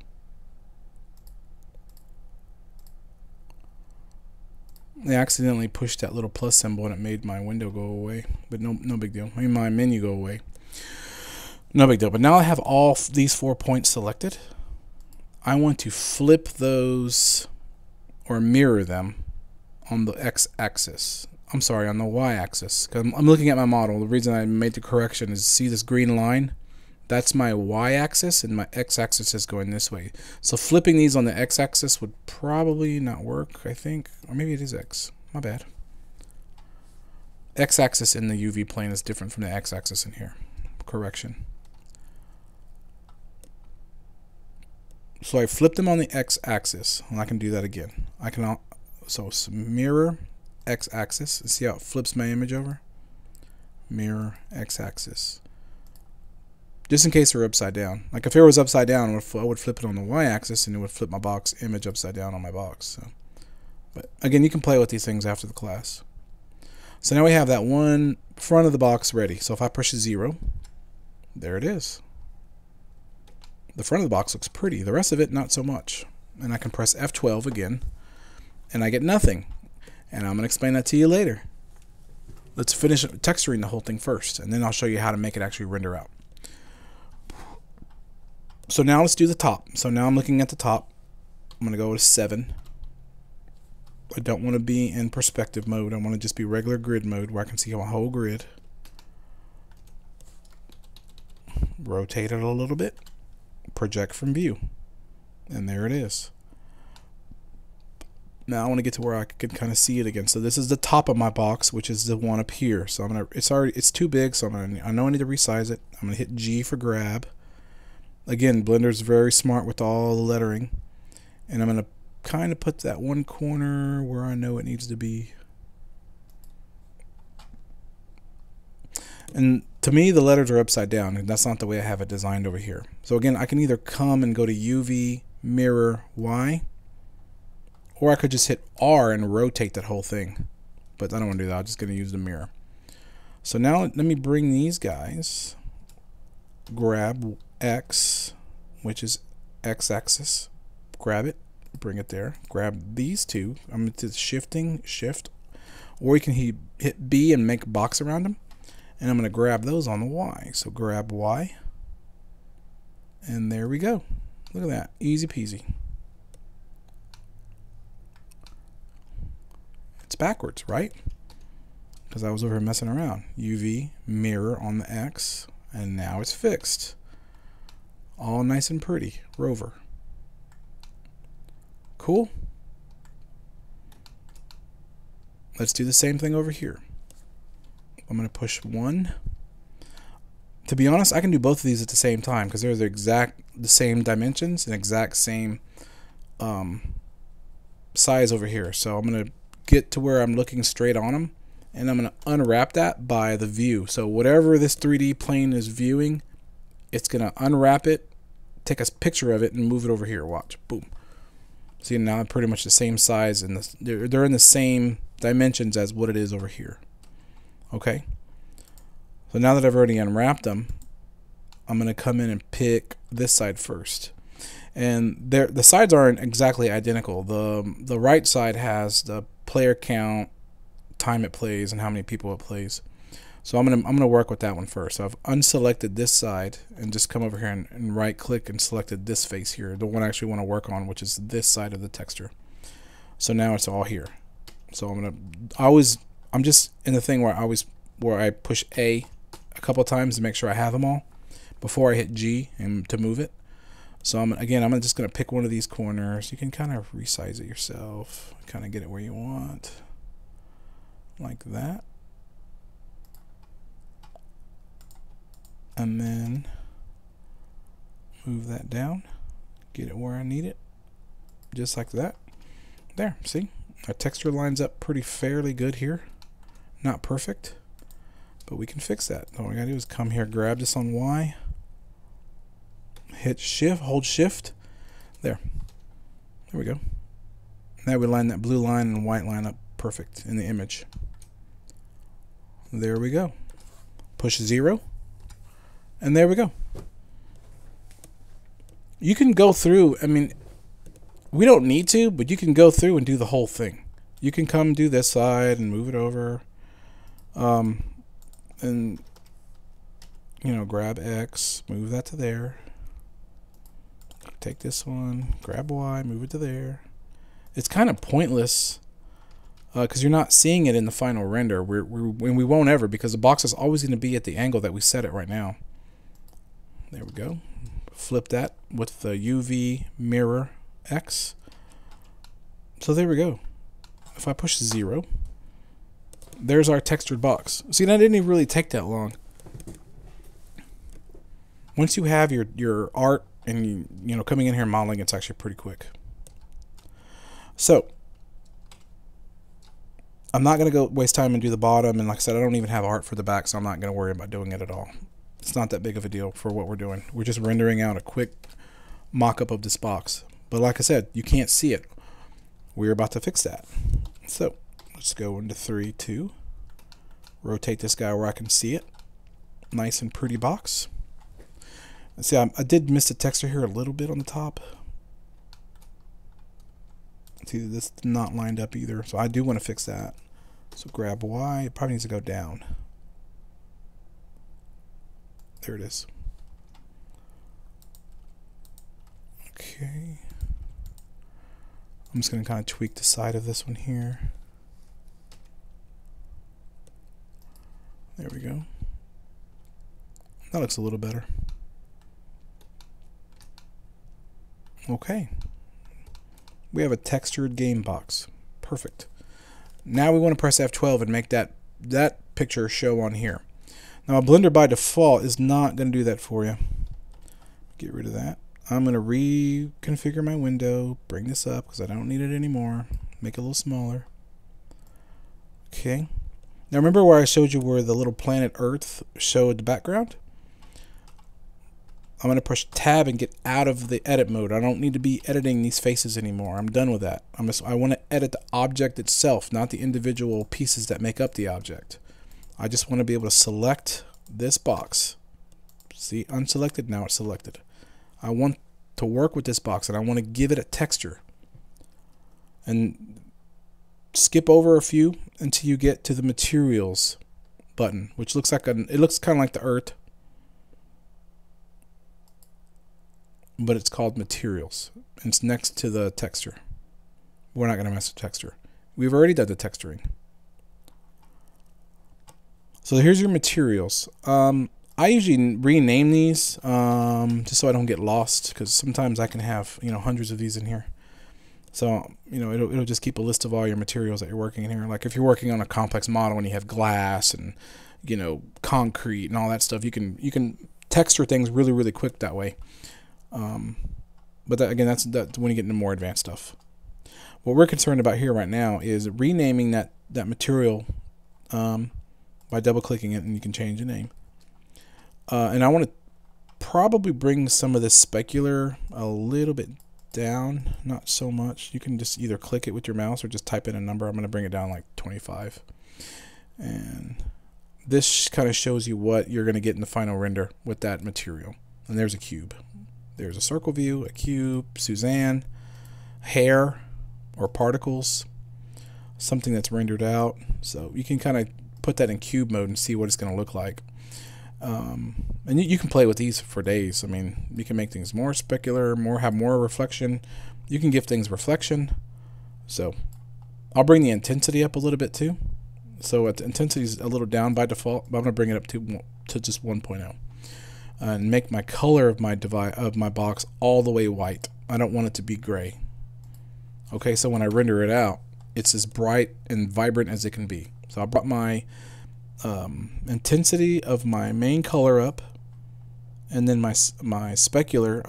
I accidentally pushed that little plus symbol and it made my window go away, but no big deal. I mean, my menu go away. No big deal. But now I have all these 4 points selected. I want to flip those or mirror them on the x-axis. I'm sorry, on the y-axis. Because I'm looking at my model. The reason I made the correction is, see this green line? That's my y-axis, and my x-axis is going this way. So flipping these on the x-axis would probably not work, I think. Or maybe it is x. My bad. X-axis in the UV plane is different from the x-axis in here. Correction. So I flip them on the x-axis, and I can do that again. I can so mirror x-axis. See how it flips my image over? Mirror x-axis. Just in case they're upside down. Like if it was upside down, I would flip it on the y-axis, and it would flip my box image upside down on my box. So, but again, you can play with these things after the class. So now we have that one front of the box ready. So if I push 0, there it is. The front of the box looks pretty. The rest of it, not so much. And I can press F12 again, and I get nothing. And I'm going to explain that to you later. Let's finish texturing the whole thing first, and then I'll show you how to make it actually render out. So now let's do the top. So now I'm looking at the top. I'm going to go to 7. I don't want to be in perspective mode. I want to just be regular grid mode where I can see my whole grid. Rotate it a little bit. Project from view. And there it is. Now I want to get to where I can kind of see it again. So this is the top of my box, which is the one up here. So I'm gonna. It's too big, so I know I need to resize it. I'm gonna hit G for grab. Again, Blender's very smart with all the lettering, and I'm gonna kind of put that one corner where I know it needs to be. And to me, the letters are upside down, and that's not the way I have it designed over here. So again, I can either come and go to UV, mirror, Y, or I could just hit R and rotate that whole thing. But I don't want to do that. I'm just going to use the mirror. So now let me bring these guys, grab X, which is X-axis, grab it, bring it there, grab these two. I'm going to shifting, shift, or you can hit B and make a box around them. And I'm going to grab those on the Y. So grab Y. And there we go. Look at that. Easy peasy. It's backwards, right? Because I was over here messing around. UV, mirror on the X. And now it's fixed. All nice and pretty. Rover. Cool. Let's do the same thing over here. I'm going to push 1. To be honest, I can do both of these at the same time because they're the same dimensions and exact same size over here. So I'm going to get to where I'm looking straight on them, and I'm going to unwrap that by the view. So whatever this 3D plane is viewing, it's going to unwrap it, take a picture of it, and move it over here. Watch. Boom. See, now pretty much the same size, and they're in the same dimensions as what it is over here. Okay, so now that I've already unwrapped them, I'm going to come in and pick this side first. And the sides aren't exactly identical. The right side has the player count, time it plays, and how many people it plays. So I'm gonna work with that one first. So I've unselected this side and just come over here and right click and selected this face here, the one I actually want to work on, which is this side of the texture. So now it's all here. So I'm just in the thing where I push A a couple of times to make sure I have them all before I hit G and to move it. So I'm just going to pick one of these corners. You can kind of resize it yourself, kind of get it where you want, like that. And then move that down, get it where I need it, just like that. There, see? Our texture lines up pretty fairly good here. Not perfect, but we can fix that. All we gotta do is come here, grab this on Y, hit shift, hold shift. There we go. Now we line that blue line and white line up perfect in the image. There we go. Push 0, and there we go. You can go through, I mean, we don't need to, but you can go through and do the whole thing. You can come do this side and move it over. And you know, grab X, move that to there. Take this one, grab Y, move it to there. It's kind of pointless because you're not seeing it in the final render. We won't ever, because the box is always going to be at the angle that we set it right now. There we go. Flip that with the UV mirror X. So there we go. If I push 0, there's our textured box. See, that didn't even really take that long. Once you have your art and you know coming in here and modeling, it's actually pretty quick. So I'm not going to go waste time and do the bottom, and like I said, I don't even have art for the back, so I'm not going to worry about doing it at all. It's not that big of a deal for what we're doing. We're just rendering out a quick mock-up of this box. But like I said, you can't see it. We're about to fix that. So let's go into 3, 2. Rotate this guy where I can see it. Nice and pretty box. See, I did miss the texture here a little bit on the top. See, this is not lined up either, so I do want to fix that. So grab Y, it probably needs to go down. There it is. Okay. I'm just going to kind of tweak the side of this one here. There we go. That looks a little better. Okay. We have a textured game box. Perfect. Now we want to press F12 and make that picture show on here. Now Blender by default is not going to do that for you. Get rid of that. I'm going to reconfigure my window, bring this up because I don't need it anymore. Make it a little smaller. Okay. Now remember where I showed you where the little planet Earth showed the background? I'm going to push tab and get out of the edit mode. I don't need to be editing these faces anymore. I'm done with that. I want to edit the object itself, not the individual pieces that make up the object. I just want to be able to select this box. See, unselected, now it's selected. I want to work with this box and I want to give it a texture. And skip over a few until you get to the materials button, which looks like it looks kind of like the Earth, but it's called materials. It's next to the texture. We're not going to mess with texture. We've already done the texturing. So here's your materials. I usually rename these just so I don't get lost, because sometimes I can have hundreds of these in here. So it'll just keep a list of all your materials that you're working in here. Like if you're working on a complex model and you have glass and concrete and all that stuff, you can texture things really quick that way. But again, that's when you get into more advanced stuff. What we're concerned about here right now is renaming that material by double clicking it, and you can change the name. And I want to probably bring some of this specular a little bit down, not so much. You can just either click it with your mouse or just type in a number. I'm going to bring it down like 25. And this kind of shows you what you're going to get in the final render with that material. And there's a cube. There's a circle view, a cube, Suzanne, hair or particles, something that's rendered out. So you can kind of put that in cube mode and see what it's going to look like. And you can play with these for days. I mean, you can make things more specular, have more reflection. You can give things reflection. So I'll bring the intensity up a little bit too. So the intensity is a little down by default, but I'm going to bring it up to just 1.0. And make my color of my box all the way white. I don't want it to be gray. Okay, so when I render it out, it's as bright and vibrant as it can be. So I brought my intensity of my main color up, and then my specular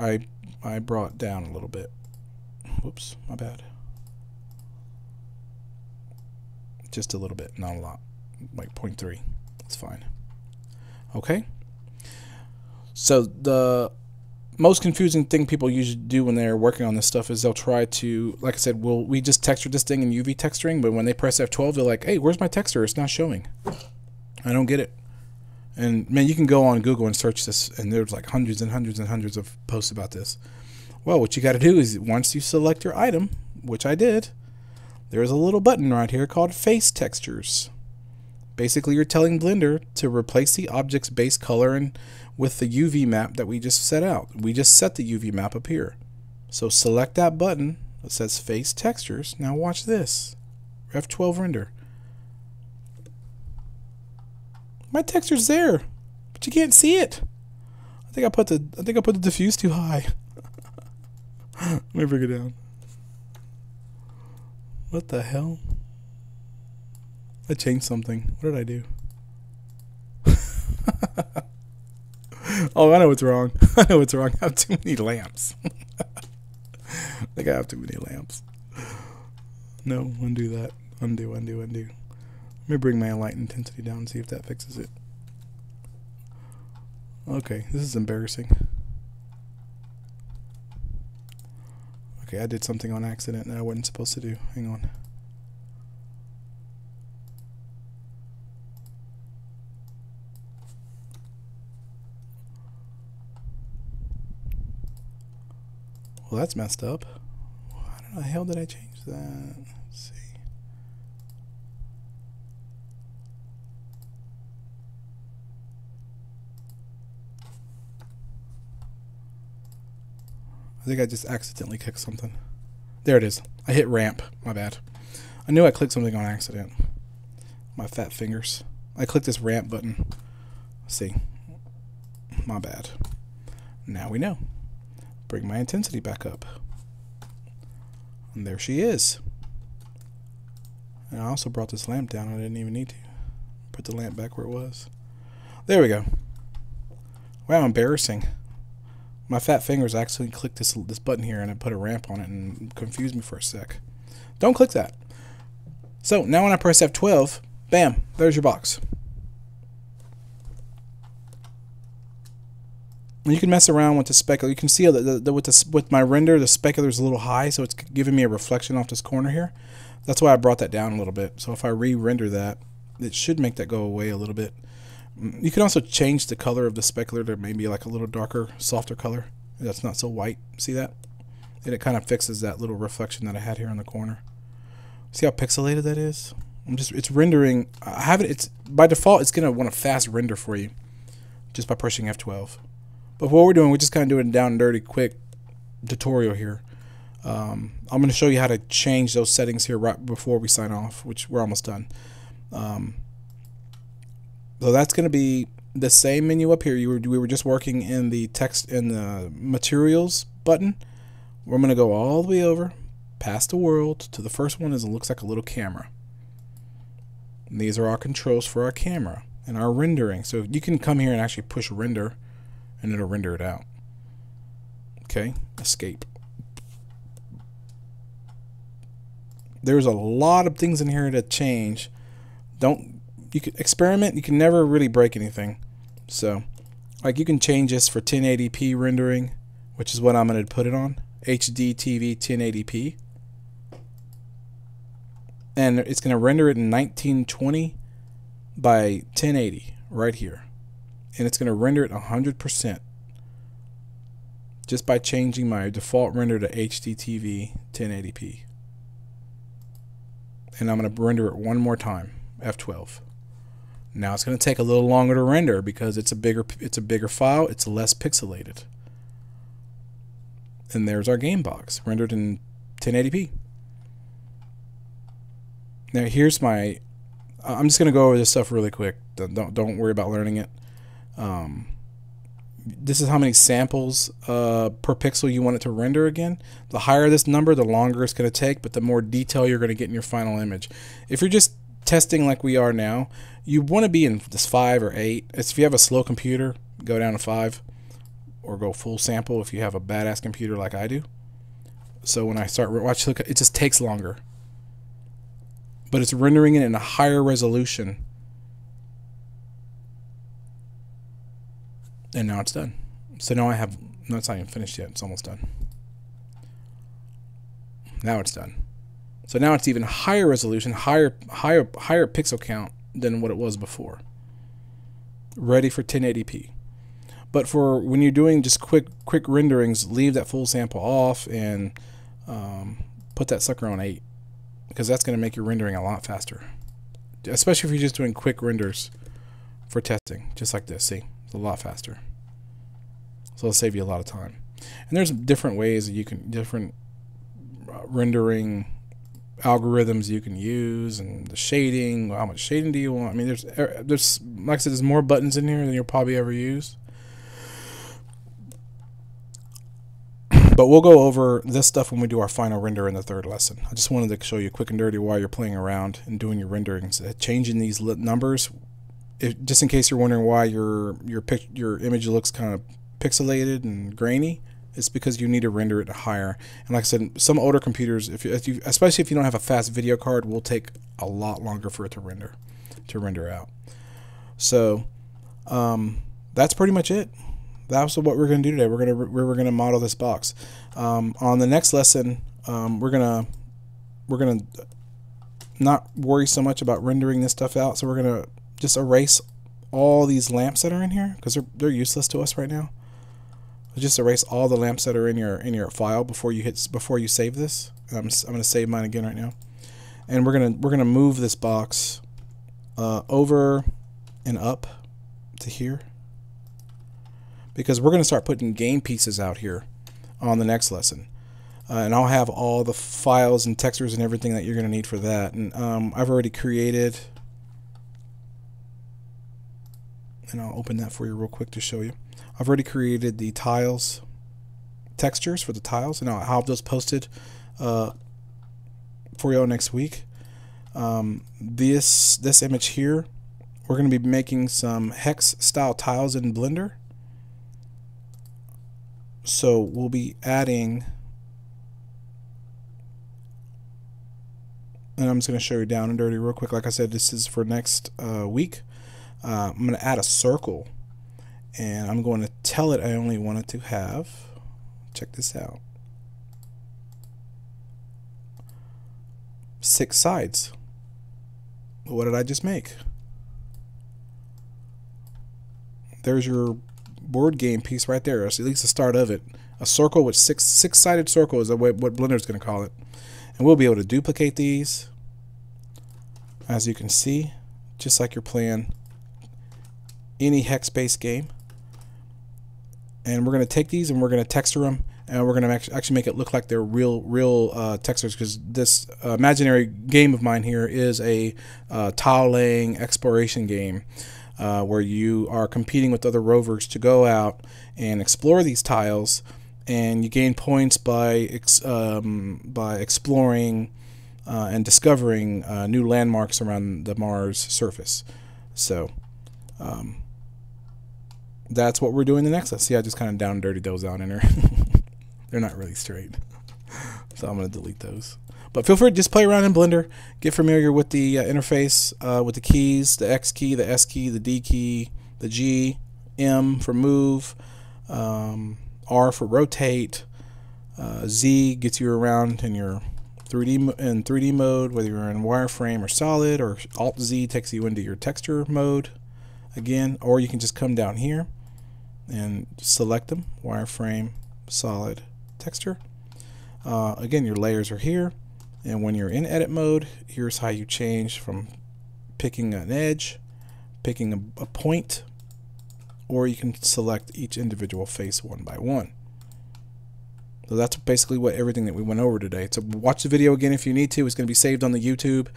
I brought down a little bit. Whoops, my bad. Just a little bit, not a lot, like 0.3. It's fine. Okay. So the most confusing thing people usually do when they're working on this stuff is they'll try to, like I said, we just texture this thing in UV texturing, but when they press F12, they're like, hey, where's my texture? It's not showing. I don't get it. And man, you can go on Google and search this, and there's like hundreds and hundreds and hundreds of posts about this. Well, what you got to do is once you select your item, which I did, there's a little button right here called Face Textures. Basically, you're telling Blender to replace the object's base color and with the UV map that we just set out. We just set the UV map up here. So select that button that says Face Textures. Now watch this. F12 render. My texture's there, but you can't see it. I think I put the diffuse too high. Let me bring it down. What the hell? I changed something. What did I do? Oh, I know what's wrong. I know what's wrong. I have too many lamps. I think I have too many lamps. No, undo that. Undo. Let me bring my light intensity down and see if that fixes it. Okay, this is embarrassing. Okay, I did something on accident that I wasn't supposed to do. Hang on. Well, that's messed up. How the hell did I change that? Let's see. I think I just accidentally clicked something. There it is. I hit ramp. My bad. I knew I clicked something on accident. My fat fingers. I clicked this ramp button. Let's see. My bad. Now we know. Bring my intensity back up. And there she is. And I also brought this lamp down. I didn't even need to. Put the lamp back where it was. There we go. Wow, embarrassing. My fat fingers actually clicked this button here and I put a ramp on it and confused me for a sec. Don't click that. So now when I press F12, bam, there's your box. And you can mess around with the specular. You can see with my render, the specular is a little high, so it's giving me a reflection off this corner here. That's why I brought that down a little bit. So if I re-render that, it should make that go away a little bit. You can also change the color of the specular to maybe like a little darker, softer color. That's not so white. See that? And it kind of fixes that little reflection that I had here in the corner. See how pixelated that is? It's rendering. I have it. It's by default. It's gonna want a fast render for you, just by pushing F12. But what we're doing, we're just kind of doing a down and dirty, quick tutorial here. I'm going to show you how to change those settings here right before we sign off, which we're almost done. So that's going to be the same menu up here. We were just working in the text in the materials button. We're going to go all the way over, past the world, to the first one. It looks like a little camera. And these are our controls for our camera and our rendering. So you can come here and actually push render, and it'll render it out. Okay, escape. There's a lot of things in here to change. You can experiment. You can never really break anything. So, like, you can change this for 1080p rendering, which is what I'm going to put it on. HD TV 1080p. And it's going to render it in 1920 by 1080 right here. And it's going to render it 100% just by changing my default render to HD TV 1080p. And I'm going to render it one more time, F12. Now it's going to take a little longer to render because it's a bigger file, it's less pixelated. And there's our game box rendered in 1080p. Now here's my I'm just going to go over this stuff really quick. Don't worry about learning it. This is how many samples per pixel you want it to render again. The higher this number, the longer it's going to take, but the more detail you're going to get in your final image. If you're just testing like we are now, you want to be in this 5 or 8. If you have a slow computer, go down to 5 or go full sample if you have a badass computer like I do. So when I start watching, it just takes longer. But it's rendering it in a higher resolution. And now it's done. So now no, it's not even finished yet. It's almost done. Now it's done. So now it's even higher resolution, higher pixel count than what it was before. Ready for 1080p. But for when you're doing just quick renderings, leave that full sample off and put that sucker on 8, because that's going to make your rendering a lot faster. Especially if you're just doing quick renders for testing, just like this. See? It's a lot faster. So it'll save you a lot of time. And there's different ways that you can, different rendering algorithms you can use, and the shading. How much shading do you want? I mean, there's like I said, there's more buttons in here than you'll probably ever use. But we'll go over this stuff when we do our final render in the third lesson. I just wanted to show you quick and dirty while you're playing around and doing your renderings, changing these numbers. Just in case you're wondering why your image looks kind of pixelated and grainy, it's because you need to render it higher. And like I said, some older computers, especially if you don't have a fast video card, will take a lot longer for it to render out. So that's pretty much it. That's what we're going to do today. We're gonna model this box. On the next lesson, we're gonna not worry so much about rendering this stuff out. So we're gonna just erase all these lamps that are in here because they're useless to us right now. So just erase all the lamps that are in your file before you save this. I'm gonna save mine again right now, and we're gonna move this box over and up to here, because we're gonna start putting game pieces out here on the next lesson. And I'll have all the files and textures and everything that you're going to need for that. And I've already created, and I'll open that for you real quick to show you. I've already created the tiles, textures for the tiles, and I'll have those posted for you all next week. This image here, we're going to be making some hex style tiles in Blender. So we'll be adding, and I'm just going to show you down and dirty real quick. Like I said, this is for next week. I'm going to add a circle, and I'm going to tell it I only want it to have, check this out, 6 sides. What did I just make? There's your board game piece right there. That's at least the start of it. A circle with six-sided circle is what Blender's going to call it. And we'll be able to duplicate these, as you can see, just like you're playing any hex-based game. And we're going to take these and we're going to texture them, and we're going to actually make it look like they're real textures, because this imaginary game of mine here is a tile laying exploration game where you are competing with other rovers to go out and explore these tiles. And you gain points by exploring and discovering new landmarks around the Mars surface. So that's what we're doing the next. Let's see, I just kind of down and dirty those out in there. They're not really straight, so I'm going to delete those. But feel free to just play around in Blender, get familiar with the interface, with the keys, the X key, the S key, the D key, the G, M for move, R for rotate, Z gets you around in your 3D mode, whether you're in wireframe or solid, or Alt Z takes you into your texture mode again, or you can just come down here and select them, wireframe, solid, texture. Again, your layers are here, and when you're in edit mode, here's how you change from picking an edge, picking a point, or you can select each individual face one by one. So that's basically everything that we went over today. So watch the video again if you need to. It's going to be saved on the YouTube.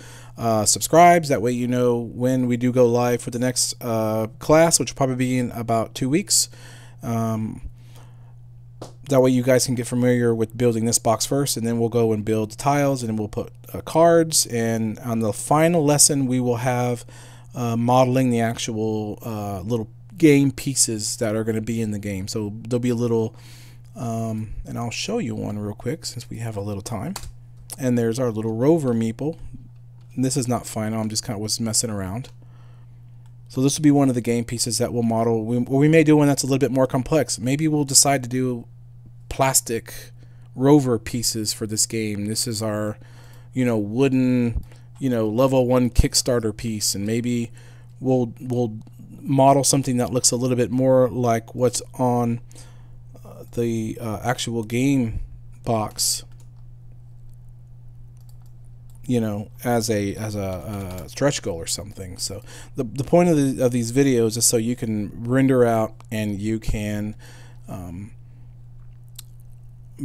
Subscribe, that way you know when we do go live for the next class, which will probably be in about 2 weeks. That way you guys can get familiar with building this box first, and then we'll go and build the tiles, and then we'll put cards. And on the final lesson, we will have modeling the actual little game pieces that are going to be in the game. So there'll be a little, and I'll show you one real quick since we have a little time. And there's our little rover meeple. And this is not final, I'm just kind of was messing around. So this will be one of the game pieces that we'll model. We may do one that's a little bit more complex. Maybe we'll decide to do plastic rover pieces for this game. This is our, wooden, level 1 Kickstarter piece, and maybe we'll model something that looks a little bit more like what's on the actual game box, as a stretch goal or something. So the point of these videos is so you can render out and you can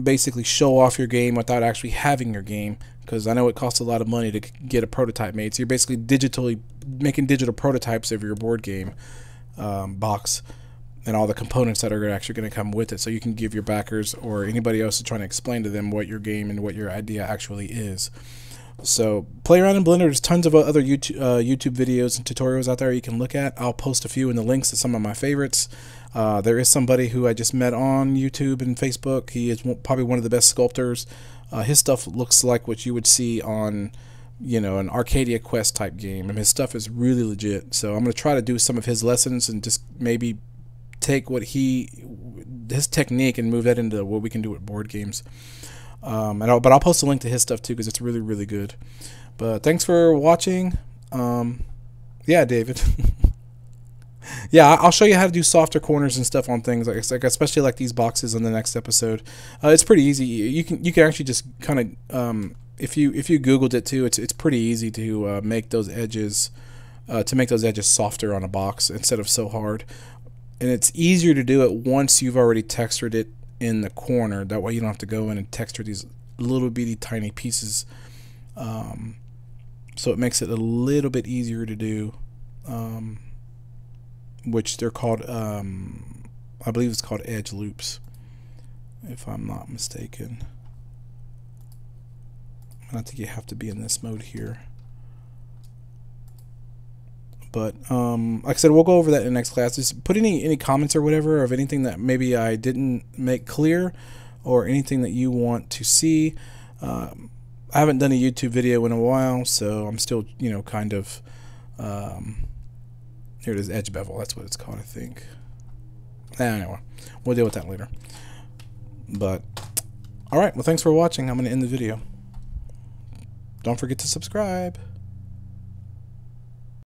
basically show off your game without actually having your game, because I know it costs a lot of money to get a prototype made. So you're basically digitally making digital prototypes of your board game box and all the components that are actually going to come with it, so you can give your backers or anybody else trying to explain to them what your game and what your idea actually is. So play around in Blender. There's tons of other YouTube videos and tutorials out there you can look at. I'll post a few in the links to some of my favorites. There is somebody who I just met on YouTube and Facebook. He is probably one of the best sculptors. His stuff looks like what you would see on, an Arcadia Quest type game, and his stuff is really legit. So I'm going to try to do some of his lessons and just maybe take his technique and move that into what we can do with board games. But I'll post a link to his stuff too, because it's really, really good. But thanks for watching. Yeah, David. Yeah, I'll show you how to do softer corners and stuff on things like especially like these boxes in the next episode. It's pretty easy. You can actually just kind of if you Googled it too, it's pretty easy to make those edges softer on a box instead of so hard. And it's easier to do it once you've already textured it in the corner. That way you don't have to go in and texture these little bitty tiny pieces. So it makes it a little bit easier to do. Which they're called, I believe it's called edge loops, if I'm not mistaken. I think you have to be in this mode here. But like I said, we'll go over that in the next class. Just put any comments or whatever of anything that maybe I didn't make clear, or anything that you want to see. I haven't done a YouTube video in a while, so I'm still, kind of. Here it is, edge bevel. That's what it's called, I think. Anyway, we'll deal with that later. But all right, well, thanks for watching. I'm going to end the video. Don't forget to subscribe.